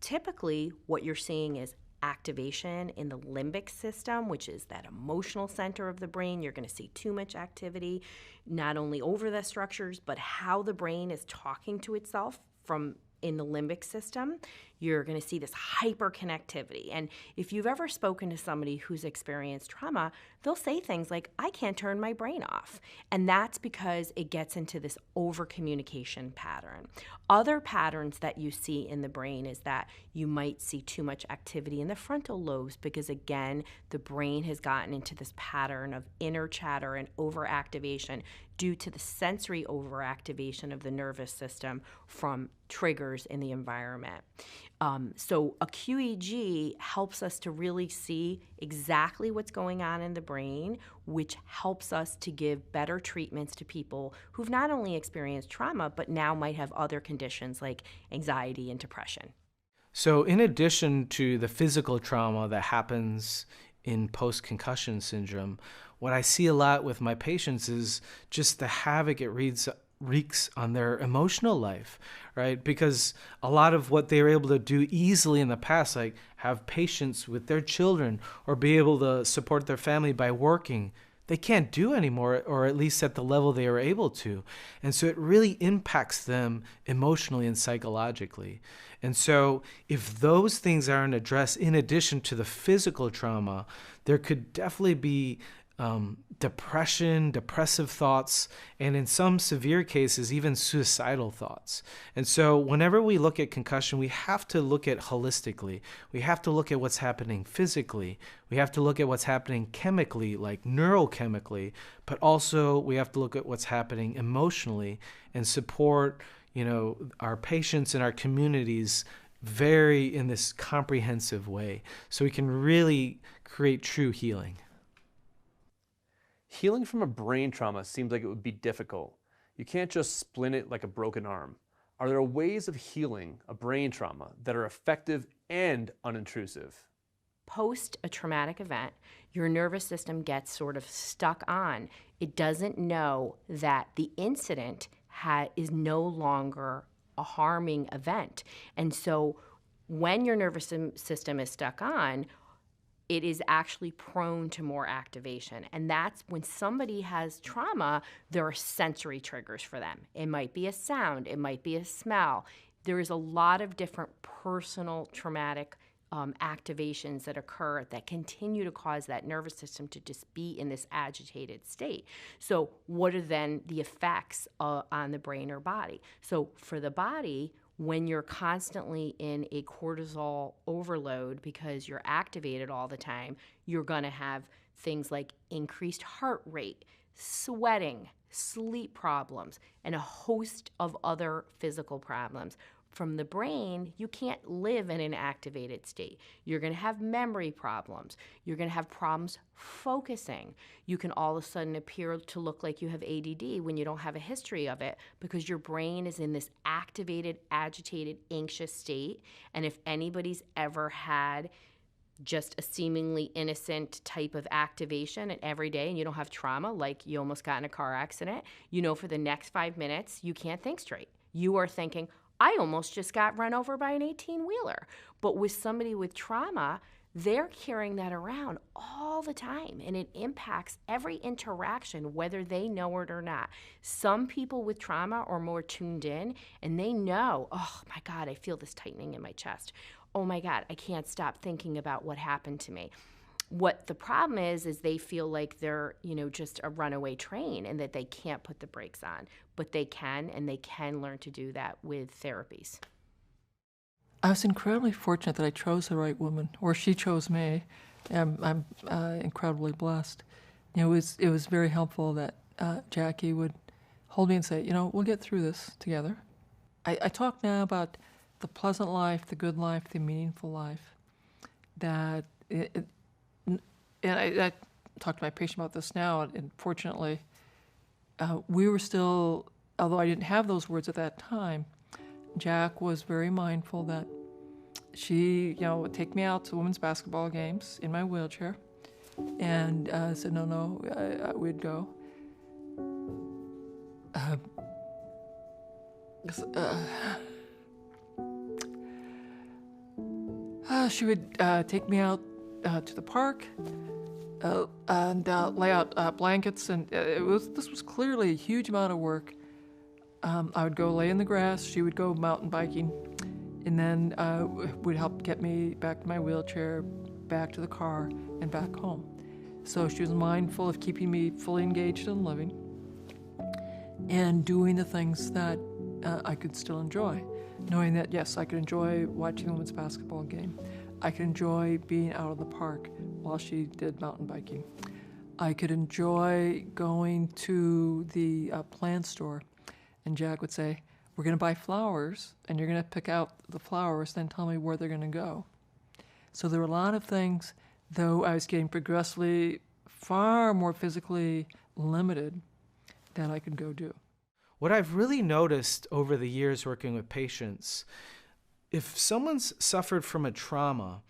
Typically, what you're seeing is activation in the limbic system, which is that emotional center of the brain. You're going to see too much activity, not only over the structures, but how the brain is talking to itself from in the limbic system. You're going to see this hyperconnectivity. And if you've ever spoken to somebody who's experienced trauma, they'll say things like, I can't turn my brain off. And that's because it gets into this over-communication pattern. Other patterns that you see in the brain is that you might see too much activity in the frontal lobes because, again, the brain has gotten into this pattern of inner chatter and overactivation due to the sensory overactivation of the nervous system from triggers in the environment. So a QEEG helps us to really see exactly what's going on in the brain, which helps us to give better treatments to people who've not only experienced trauma, but now might have other conditions like anxiety and depression. So in addition to the physical trauma that happens in post-concussion syndrome, what I see a lot with my patients is just the havoc it wreaks on their emotional life, right? Because a lot of what they were able to do easily in the past, like have patience with their children or be able to support their family by working, they can't do anymore, or at least at the level they were able to. And so it really impacts them emotionally and psychologically. And so if those things aren't addressed in addition to the physical trauma, there could definitely be depression, depressive thoughts, and in some severe cases, even suicidal thoughts. And so whenever we look at concussion, we have to look at holistically. We have to look at what's happening physically. We have to look at what's happening chemically, like neurochemically, but also we have to look at what's happening emotionally and support, our patients and our communities very in this comprehensive way so we can really create true healing. Healing from a brain trauma seems like it would be difficult. You can't just splint it like a broken arm. Are there ways of healing a brain trauma that are effective and unintrusive? Post a traumatic event, your nervous system gets sort of stuck on. It doesn't know that the incident is no longer a harming event. And so when your nervous system is stuck on, it is actually prone to more activation. And that's when somebody has trauma, there are sensory triggers for them. It might be a sound, it might be a smell. There is a lot of different personal traumatic activations that occur that continue to cause that nervous system to just be in this agitated state. So what are then the effects on the brain or body? So for the body, when you're constantly in a cortisol overload because you're activated all the time, you're going to have things like increased heart rate, sweating, sleep problems, and a host of other physical problems. From the brain, you can't live in an activated state. You're going to have memory problems. You're going to have problems focusing. You can all of a sudden appear to look like you have ADD when you don't have a history of it because your brain is in this activated, agitated, anxious state. And if anybody's ever had just a seemingly innocent type of activation and every day and you don't have trauma, like you almost got in a car accident, for the next 5 minutes, you can't think straight. You are thinking, I almost just got run over by an 18-wheeler. But with somebody with trauma, they're carrying that around all the time, and it impacts every interaction, whether they know it or not. Some people with trauma are more tuned in, and they know, oh my God, I feel this tightening in my chest. Oh my God, I can't stop thinking about what happened to me. What the problem is they feel like they're, just a runaway train and that they can't put the brakes on. But they can, and they can learn to do that with therapies. I was incredibly fortunate that I chose the right woman, or she chose me. I'm incredibly blessed. It was very helpful that Jackie would hold me and say, we'll get through this together. I talk now about the pleasant life, the good life, the meaningful life. And I talk to my patient about this now, and fortunately, we were still although I didn't have those words at that time, Jack was very mindful that she, would take me out to women's basketball games in my wheelchair, and said, no, we'd go. She would take me out to the park and lay out blankets, and this was clearly a huge amount of work. I would go lay in the grass. She would go mountain biking, and then would help get me back to my wheelchair, back to the car, and back home. So she was mindful of keeping me fully engaged in living and doing the things that I could still enjoy, knowing that, yes, I could enjoy watching the women's basketball game. I could enjoy being out in the park while she did mountain biking. I could enjoy going to the plant store, and Jack would say, we're going to buy flowers, and you're going to pick out the flowers, then tell me where they're going to go. So there were a lot of things, though I was getting progressively far more physically limited, that I could go do. What I've really noticed over the years working with patients, if someone's suffered from a trauma,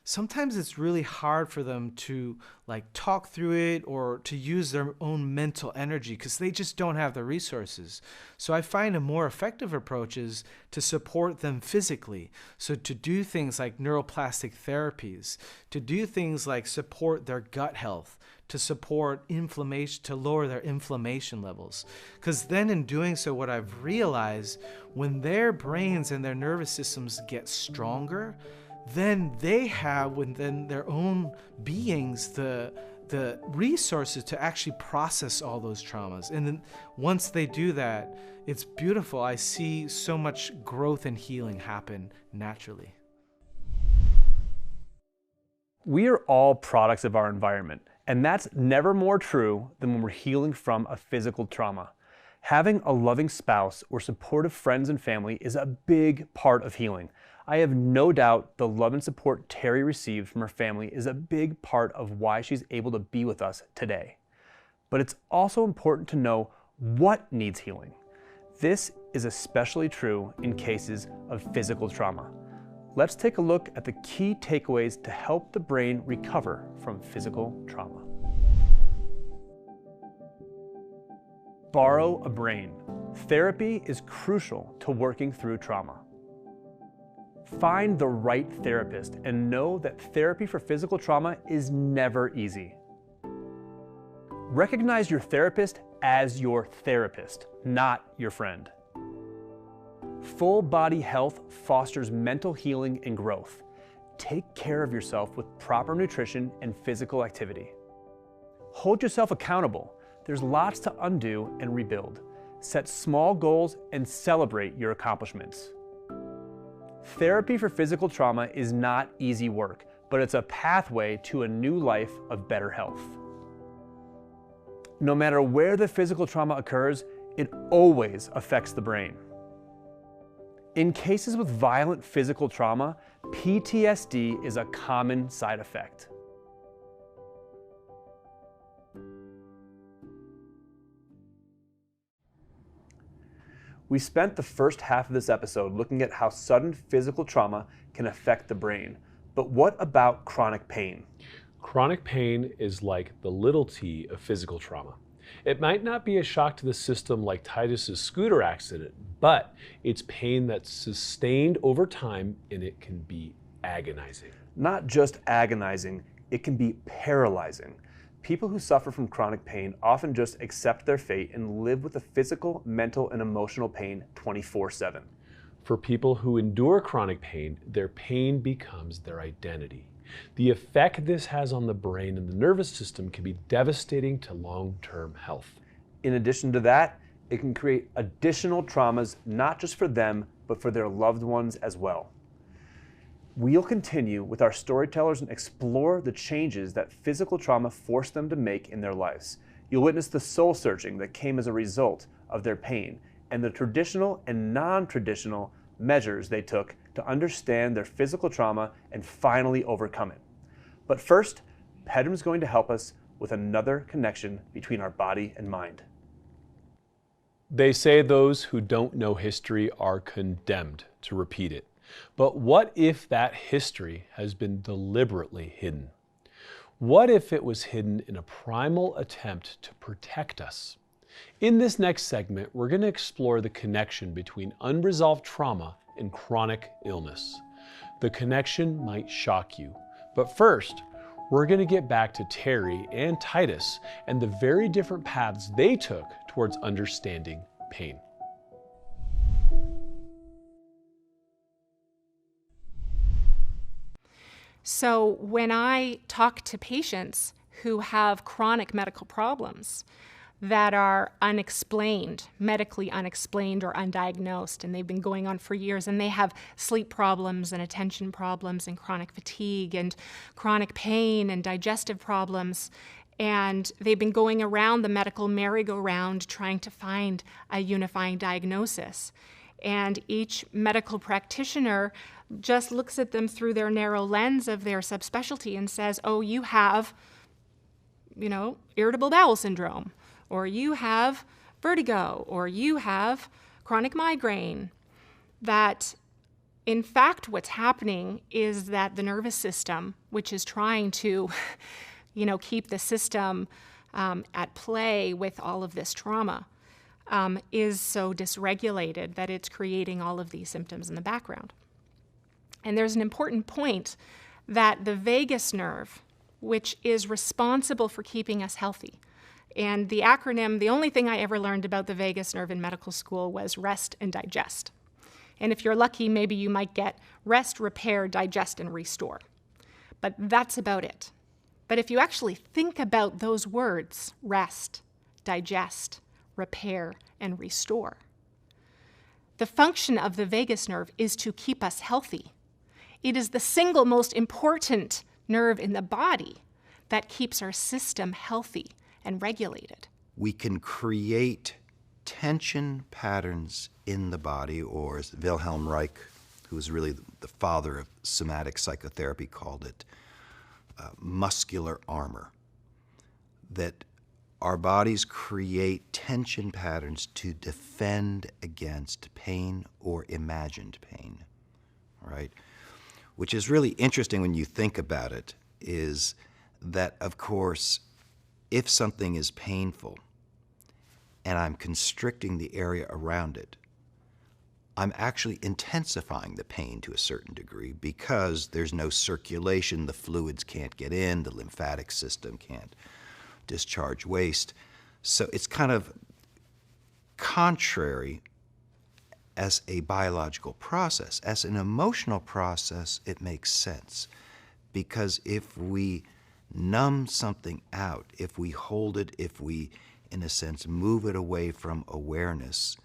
sometimes it's really hard for them to talk through it or to use their own mental energy because they just don't have the resources. So I find a more effective approach is to support them physically. So to do things like neuroplastic therapies, to do things like support their gut health, to support inflammation, to lower their inflammation levels. Because then in doing so, what I've realized, when their brains and their nervous systems get stronger, then they have within their own beings the resources to actually process all those traumas. And then once they do that, it's beautiful. I see so much growth and healing happen naturally. We are all products of our environment, and that's never more true than when we're healing from a physical trauma. Having a loving spouse or supportive friends and family is a big part of healing. I have no doubt the love and support Terry received from her family is a big part of why she's able to be with us today. But it's also important to know what needs healing. This is especially true in cases of physical trauma. Let's take a look at the key takeaways to help the brain recover from physical trauma. Borrow a brain. Therapy is crucial to working through trauma. Find the right therapist and know that therapy for physical trauma is never easy. Recognize your therapist as your therapist, not your friend. Full body health fosters mental healing and growth. Take care of yourself with proper nutrition and physical activity. Hold yourself accountable. There's lots to undo and rebuild. Set small goals and celebrate your accomplishments. Therapy for physical trauma is not easy work, but it's a pathway to a new life of better health. No matter where the physical trauma occurs, it always affects the brain. In cases with violent physical trauma, PTSD is a common side effect. We spent the first half of this episode looking at how sudden physical trauma can affect the brain. But what about chronic pain? Chronic pain is like the little t of physical trauma. It might not be a shock to the system like Titus's scooter accident, but it's pain that's sustained over time, and it can be agonizing. Not just agonizing, it can be paralyzing. People who suffer from chronic pain often just accept their fate and live with the physical, mental, and emotional pain 24/7. For people who endure chronic pain, their pain becomes their identity. The effect this has on the brain and the nervous system can be devastating to long-term health. In addition to that, it can create additional traumas, not just for them, but for their loved ones as well. We'll continue with our storytellers and explore the changes that physical trauma forced them to make in their lives. You'll witness the soul searching that came as a result of their pain and the traditional and non-traditional measures they took to understand their physical trauma and finally overcome it. But first, Pedram's going to help us with another connection between our body and mind. They say those who don't know history are condemned to repeat it. But what if that history has been deliberately hidden? What if it was hidden in a primal attempt to protect us? In this next segment, we're going to explore the connection between unresolved trauma and chronic illness. The connection might shock you, but first, we're going to get back to Terry and Titus and the very different paths they took towards understanding pain. So when I talk to patients who have chronic medical problems that are unexplained, medically unexplained or undiagnosed, and they've been going on for years, and they have sleep problems and attention problems and chronic fatigue and chronic pain and digestive problems, and they've been going around the medical merry-go-round trying to find a unifying diagnosis. And each medical practitioner just looks at them through their narrow lens of their subspecialty and says, oh, you have, irritable bowel syndrome, or you have vertigo, or you have chronic migraine. That, in fact, what's happening is that the nervous system, which is trying to, keep the system at play with all of this trauma, is so dysregulated that it's creating all of these symptoms in the background. And there's an important point that the vagus nerve, which is responsible for keeping us healthy, and the acronym, the only thing I ever learned about the vagus nerve in medical school was rest and digest. And if you're lucky, maybe you might get rest, repair, digest, and restore. But that's about it. But if you actually think about those words, rest, digest, repair, and restore, the function of the vagus nerve is to keep us healthy. It is the single most important nerve in the body that keeps our system healthy and regulated. We can create tension patterns in the body, or as Wilhelm Reich, who was really the father of somatic psychotherapy, called it, muscular armor. That our bodies create tension patterns to defend against pain or imagined pain, right? Which is really interesting when you think about it, is that, of course, if something is painful and I'm constricting the area around it, I'm actually intensifying the pain to a certain degree because there's no circulation, the fluids can't get in, the lymphatic system can't discharge waste. So it's kind of contrary as a biological process. As an emotional process, it makes sense, because if we numb something out, if we hold it, if we, in a sense, move it away from awareness,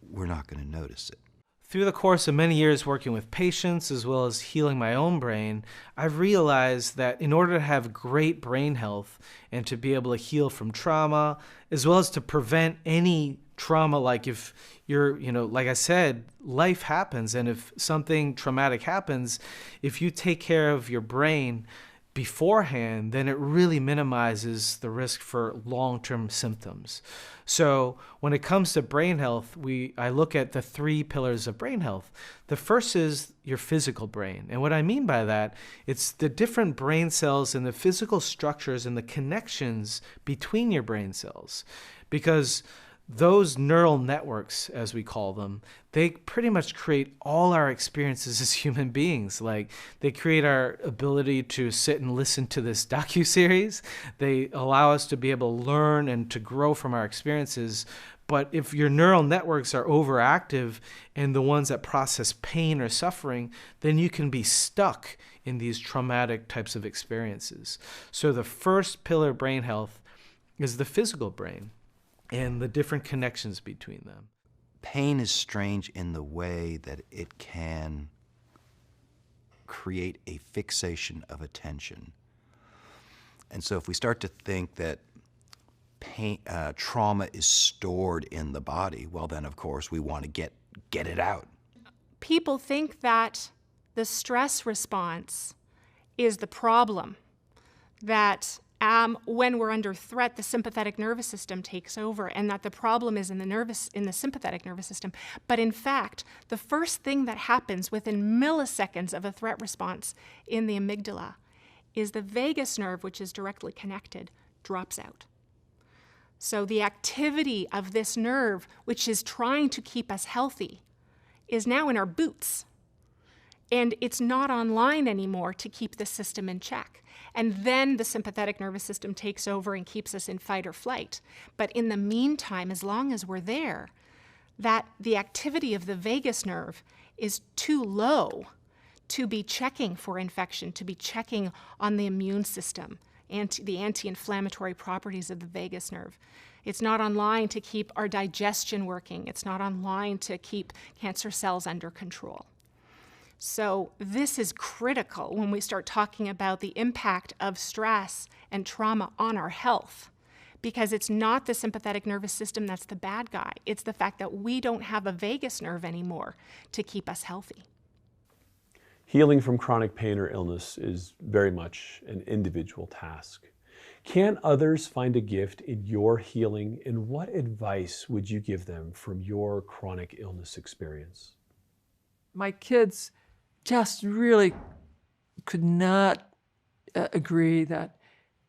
we're not going to notice it. Through the course of many years working with patients as well as healing my own brain, I've realized that in order to have great brain health and to be able to heal from trauma, as well as to prevent any trauma, like if you're, like I said, life happens, and if something traumatic happens, if you take care of your brain beforehand, then it really minimizes the risk for long-term symptoms. So when it comes to brain health, I look at the 3 pillars of brain health. The first is your physical brain. And what I mean by that, it's the different brain cells and the physical structures and the connections between your brain cells. Because those neural networks, as we call them, they pretty much create all our experiences as human beings. Like, they create our ability to sit and listen to this docuseries. They allow us to be able to learn and to grow from our experiences. But if your neural networks are overactive and the ones that process pain or suffering, then you can be stuck in these traumatic types of experiences. So the first pillar of brain health is the physical brain and the different connections between them. Pain is strange in the way that it can create a fixation of attention. And so if we start to think that trauma is stored in the body, well then, of course, we want to get it out. People think that the stress response is the problem, that when we're under threat, the sympathetic nervous system takes over, and that the problem is in the sympathetic nervous system. But in fact, the first thing that happens within milliseconds of a threat response in the amygdala is the vagus nerve, which is directly connected, drops out. So the activity of this nerve, which is trying to keep us healthy, is now in our boots. And it's not online anymore to keep the system in check. And then the sympathetic nervous system takes over and keeps us in fight or flight. But in the meantime, as long as we're there, that the activity of the vagus nerve is too low to be checking for infection, to be checking on the immune system, the anti-inflammatory properties of the vagus nerve. It's not online to keep our digestion working. It's not online to keep cancer cells under control. So this is critical when we start talking about the impact of stress and trauma on our health, because it's not the sympathetic nervous system that's the bad guy. It's the fact that we don't have a vagus nerve anymore to keep us healthy. Healing from chronic pain or illness is very much an individual task. Can others find a gift in your healing, and what advice would you give them from your chronic illness experience? My kids just really could not agree that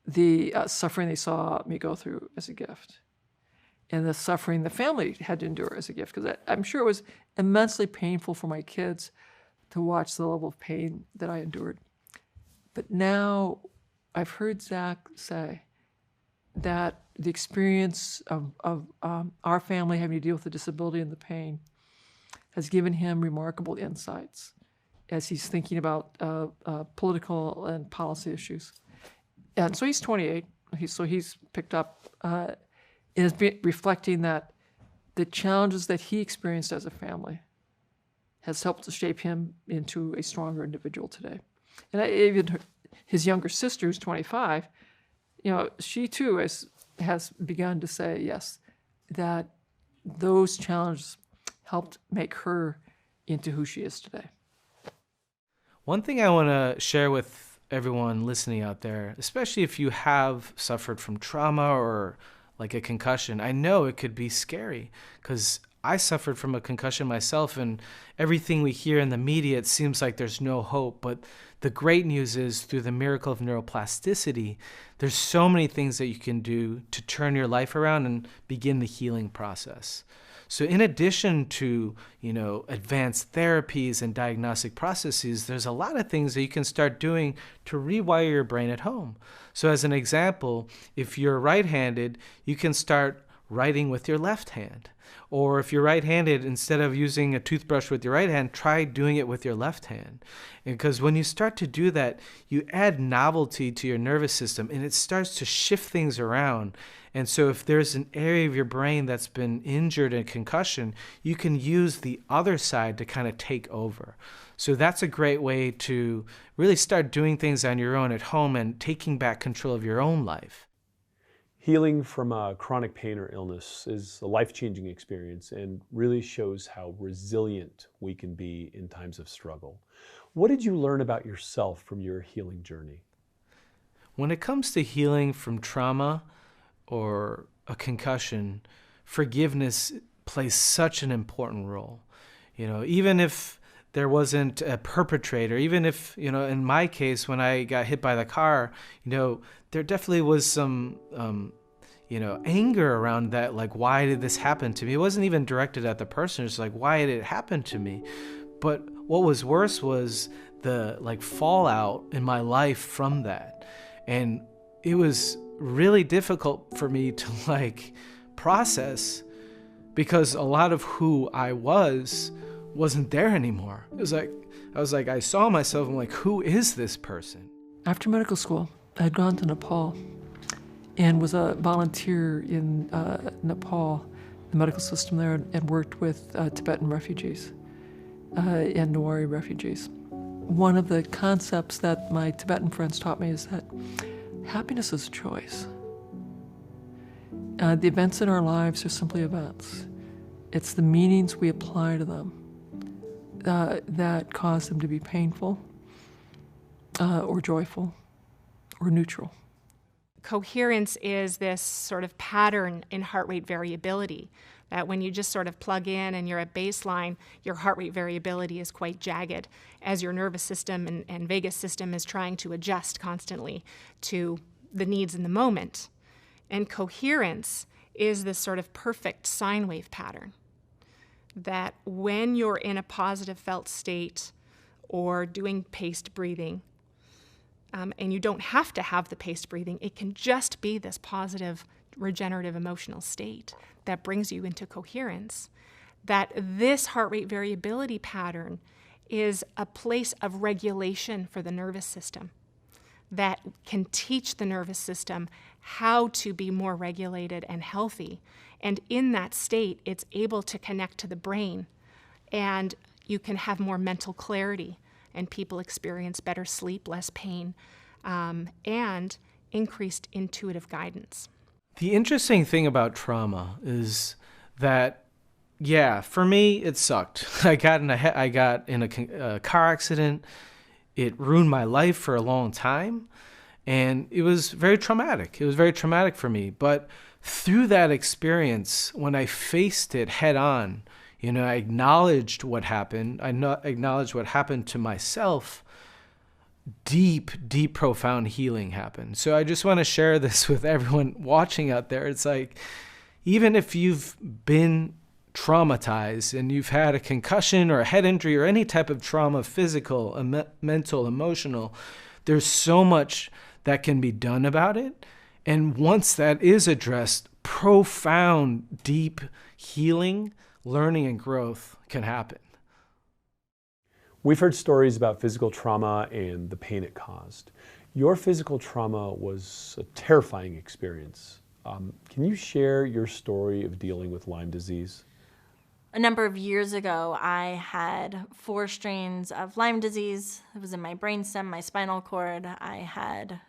the suffering they saw me go through as a gift and the suffering the family had to endure as a gift, because I'm sure it was immensely painful for my kids to watch the level of pain that I endured. But now I've heard Zach say that the experience of our family having to deal with the disability and the pain has given him remarkable insights as he's thinking about political and policy issues. And so he's 28, so he's picked up and is reflecting that the challenges that he experienced as a family has helped to shape him into a stronger individual today. And even his younger sister, who's 25, she too has begun to say, yes, that those challenges helped make her into who she is today. One thing I want to share with everyone listening out there, especially if you have suffered from trauma or like a concussion, I know it could be scary because I suffered from a concussion myself, and everything we hear in the media, it seems like there's no hope. But the great news is, through the miracle of neuroplasticity, there's so many things that you can do to turn your life around and begin the healing process. So in addition to, advanced therapies and diagnostic processes, there's a lot of things that you can start doing to rewire your brain at home. So as an example, if you're right-handed, you can start writing with your left hand. Or if you're right-handed, instead of using a toothbrush with your right hand, try doing it with your left hand. Because when you start to do that, you add novelty to your nervous system and it starts to shift things around. And so if there's an area of your brain that's been injured in concussion, you can use the other side to kind of take over. So that's a great way to really start doing things on your own at home and taking back control of your own life. Healing from a chronic pain or illness is a life-changing experience and really shows how resilient we can be in times of struggle. What did you learn about yourself from your healing journey? When it comes to healing from trauma or a concussion, forgiveness plays such an important role. Even if there wasn't a perpetrator, even if, in my case, when I got hit by the car, there definitely was some, anger around that. Like, why did this happen to me? It wasn't even directed at the person. It's like, why did it happen to me? But what was worse was the fallout in my life from that. And it was really difficult for me to process, because a lot of who I wasn't there anymore. It was I saw myself, I'm like, who is this person? After medical school, I had gone to Nepal and was a volunteer in Nepal, the medical system there, and worked with Tibetan refugees and Newari refugees. One of the concepts that my Tibetan friends taught me is that happiness is a choice. The events in our lives are simply events. It's the meanings we apply to them that cause them to be painful or joyful or neutral. coherence is this sort of pattern in heart rate variability, that when you just sort of plug in and you're at baseline, your heart rate variability is quite jagged as your nervous system and vagus system is trying to adjust constantly to the needs in the moment. And coherence is this sort of perfect sine wave pattern, that when you're in a positive felt state or doing paced breathing, and you don't have to have the paced breathing, it can just be this positive regenerative emotional state that brings you into coherence, that this heart rate variability pattern is a place of regulation for the nervous system that can teach the nervous system how to be more regulated and healthy. And in that state, it's able to connect to the brain, and you can have more mental clarity, and people experience better sleep, less pain, and increased intuitive guidance. The interesting thing about trauma is that, yeah, for me, it sucked. I got in a car accident. It ruined my life for a long time, and it was very traumatic. It was very traumatic for me. But through that experience, when I faced it head on, I acknowledged what happened. I acknowledged what happened to myself. Deep, profound healing happened. So I just want to share this with everyone watching out there. It's like, even if you've been traumatized and you've had a concussion or a head injury or any type of trauma, physical, mental, emotional, there's so much that can be done about it. And once that is addressed, profound, deep healing, learning, and growth can happen. We've heard stories about physical trauma and the pain it caused. Your physical trauma was a terrifying experience. Can you share your story of dealing with Lyme disease? A number of years ago, I had 4 strains of Lyme disease. It was in my brainstem, my spinal cord. I had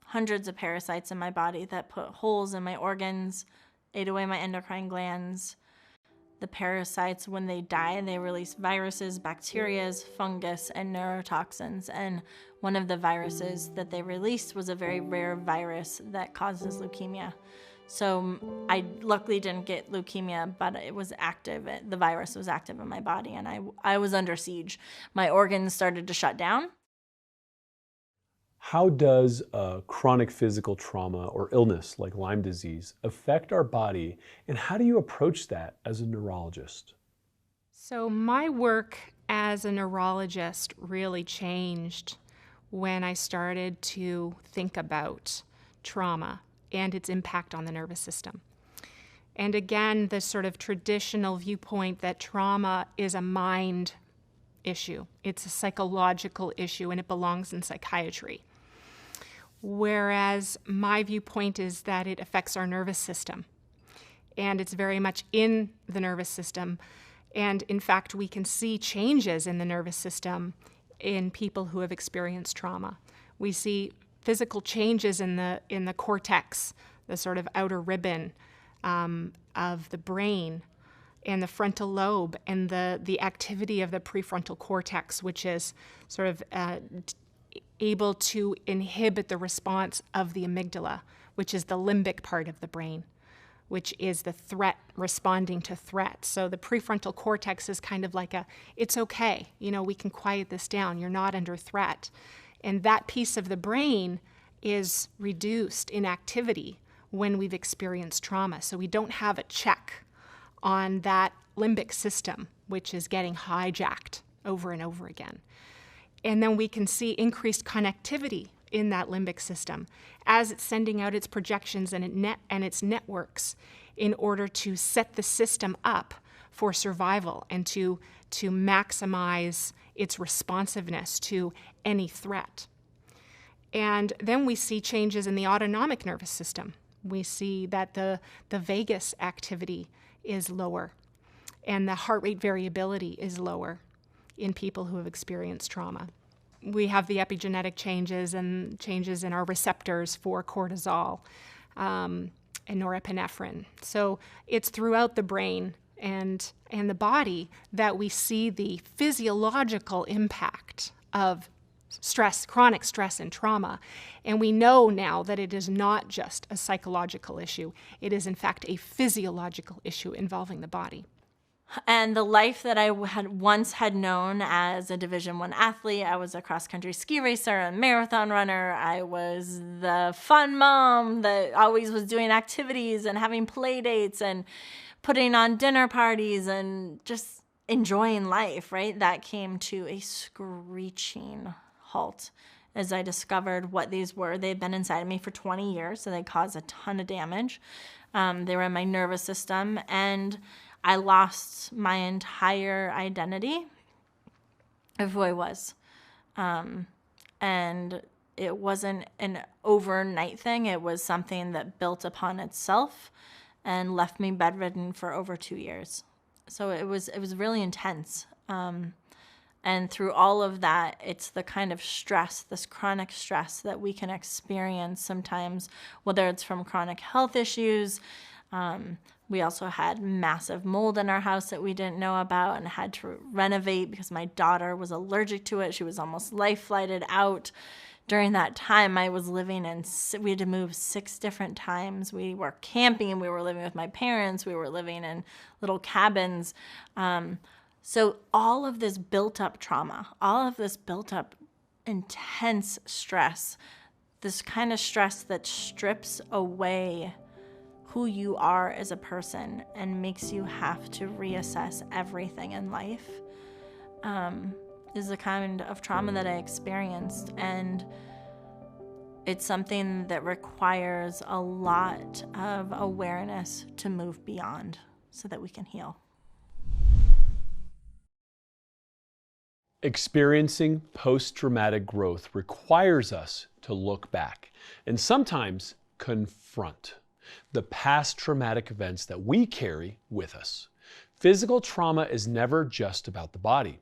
hundreds of parasites in my body that put holes in my organs, ate away my endocrine glands. The parasites, when they die, they release viruses, bacteria, fungus, and neurotoxins. And one of the viruses that they released was a very rare virus that causes leukemia. So I luckily didn't get leukemia, but it was active. The virus was active in my body, and I was under siege. My organs started to shut down. How does a chronic physical trauma or illness like Lyme disease affect our body, and how do you approach that as a neurologist? So my work as a neurologist really changed when I started to think about trauma and its impact on the nervous system. And again, the sort of traditional viewpoint that trauma is a mind issue. It's a psychological issue, and it belongs in psychiatry. Whereas my viewpoint is that it affects our nervous system, and it's very much in the nervous system. And in fact, we can see changes in the nervous system in people who have experienced trauma. We see physical changes in the cortex, the sort of outer ribbon of the brain, and the frontal lobe, and the activity of the prefrontal cortex, which is sort of able to inhibit the response of the amygdala, which is the limbic part of the brain, which is the threat, responding to threat. So the prefrontal cortex is kind of like it's okay, we can quiet this down, you're not under threat. And that piece of the brain is reduced in activity when we've experienced trauma. So we don't have a check on that limbic system, which is getting hijacked over and over again. And then we can see increased connectivity in that limbic system as it's sending out its projections and its networks in order to set the system up for survival and to maximize its responsiveness to any threat. And then we see changes in the autonomic nervous system. We see that the vagus activity is lower and the heart rate variability is lower in people who have experienced trauma. We have the epigenetic changes and changes in our receptors for cortisol and norepinephrine. So it's throughout the brain and the body that we see the physiological impact of stress, chronic stress and trauma. And we know now that it is not just a psychological issue. It is, in fact, a physiological issue involving the body. And the life that I had once had known as a Division I athlete, I was a cross-country ski racer, a marathon runner. I was the fun mom that always was doing activities and having play dates and putting on dinner parties and just enjoying life, right? That came to a screeching halt as I discovered what these were. They'd been inside of me for 20 years, so they caused a ton of damage. They were in my nervous system, and I lost my entire identity of who I was. And it wasn't an overnight thing. It was something that built upon itself and left me bedridden for over 2 years. So it was really intense. And through all of that, it's the kind of stress, this chronic stress that we can experience sometimes, whether it's from chronic health issues. We also had massive mold in our house that we didn't know about and had to renovate because my daughter was allergic to it. She was almost life-flighted out. During that time, I was living in, we had to move 6 different times. We were camping, we were living with my parents, we were living in little cabins. So all of this built up trauma, all of this built up intense stress, this kind of stress that strips away who you are as a person and makes you have to reassess everything in life, is the kind of trauma that I experienced. And it's something that requires a lot of awareness to move beyond so that we can heal. Experiencing post-traumatic growth requires us to look back and sometimes confront the past traumatic events that we carry with us. Physical trauma is never just about the body.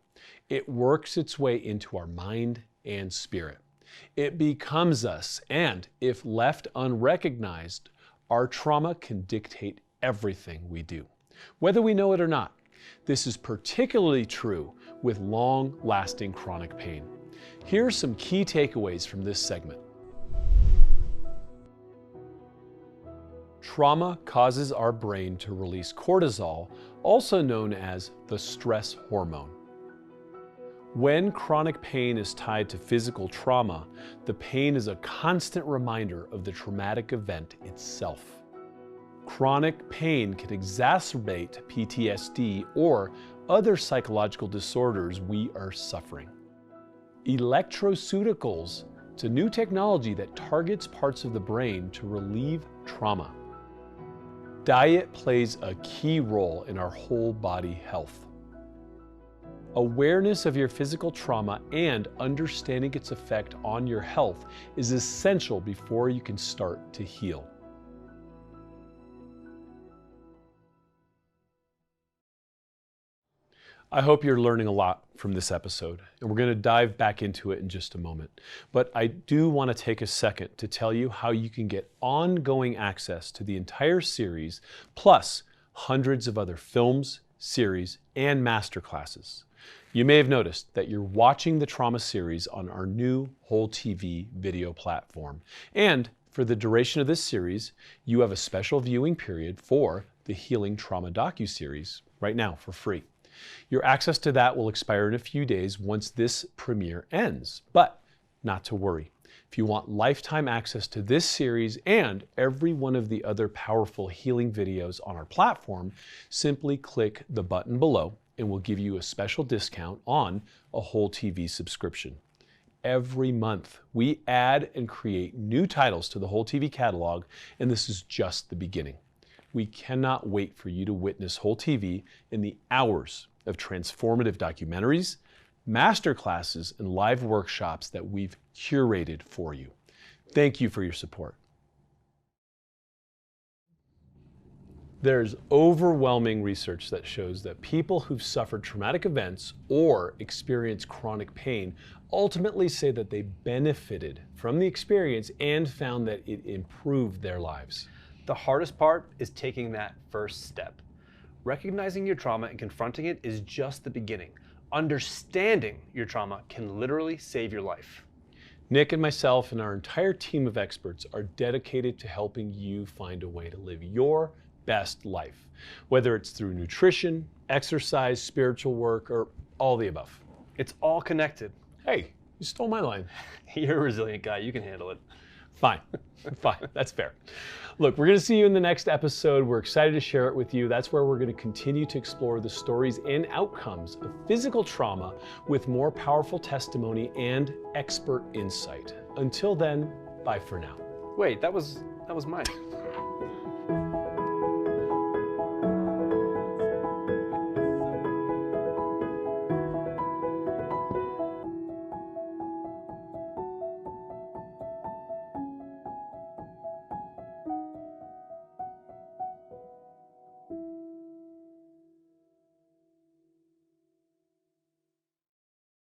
It works its way into our mind and spirit. It becomes us, and if left unrecognized, our trauma can dictate everything we do, whether we know it or not. This is particularly true with long-lasting chronic pain. Here are some key takeaways from this segment. Trauma causes our brain to release cortisol, also known as the stress hormone. When chronic pain is tied to physical trauma, the pain is a constant reminder of the traumatic event itself. Chronic pain can exacerbate PTSD or other psychological disorders we are suffering. Electroceuticals, it's a new technology that targets parts of the brain to relieve trauma. Diet plays a key role in our whole body health. Awareness of your physical trauma and understanding its effect on your health is essential before you can start to heal. I hope you're learning a lot from this episode, and we're going to dive back into it in just a moment. But I do want to take a second to tell you how you can get ongoing access to the entire series, plus hundreds of other films, series, and masterclasses. You may have noticed that you're watching the trauma series on our new Whole TV video platform. And for the duration of this series, you have a special viewing period for the Healing Trauma docuseries right now for free. Your access to that will expire in a few days once this premiere ends, but not to worry. If you want lifetime access to this series and every one of the other powerful healing videos on our platform, simply click the button below and we'll give you a special discount on a Whole TV subscription. Every month, we add and create new titles to the Whole TV catalog, and this is just the beginning. We cannot wait for you to witness Whole TV in the hours of transformative documentaries, masterclasses, and live workshops that we've curated for you. Thank you for your support. There's overwhelming research that shows that people who've suffered traumatic events or experienced chronic pain ultimately say that they benefited from the experience and found that it improved their lives. The hardest part is taking that first step. Recognizing your trauma and confronting it is just the beginning. Understanding your trauma can literally save your life. Nick and myself and our entire team of experts are dedicated to helping you find a way to live your best life, whether it's through nutrition, exercise, spiritual work, or all the above. It's all connected. Hey, you stole my line. You're a resilient guy. You can handle it. Fine. Fine. That's fair. Look, we're going to see you in the next episode. We're excited to share it with you. That's where we're going to continue to explore the stories and outcomes of physical trauma with more powerful testimony and expert insight. Until then, bye for now. Wait, that was mine.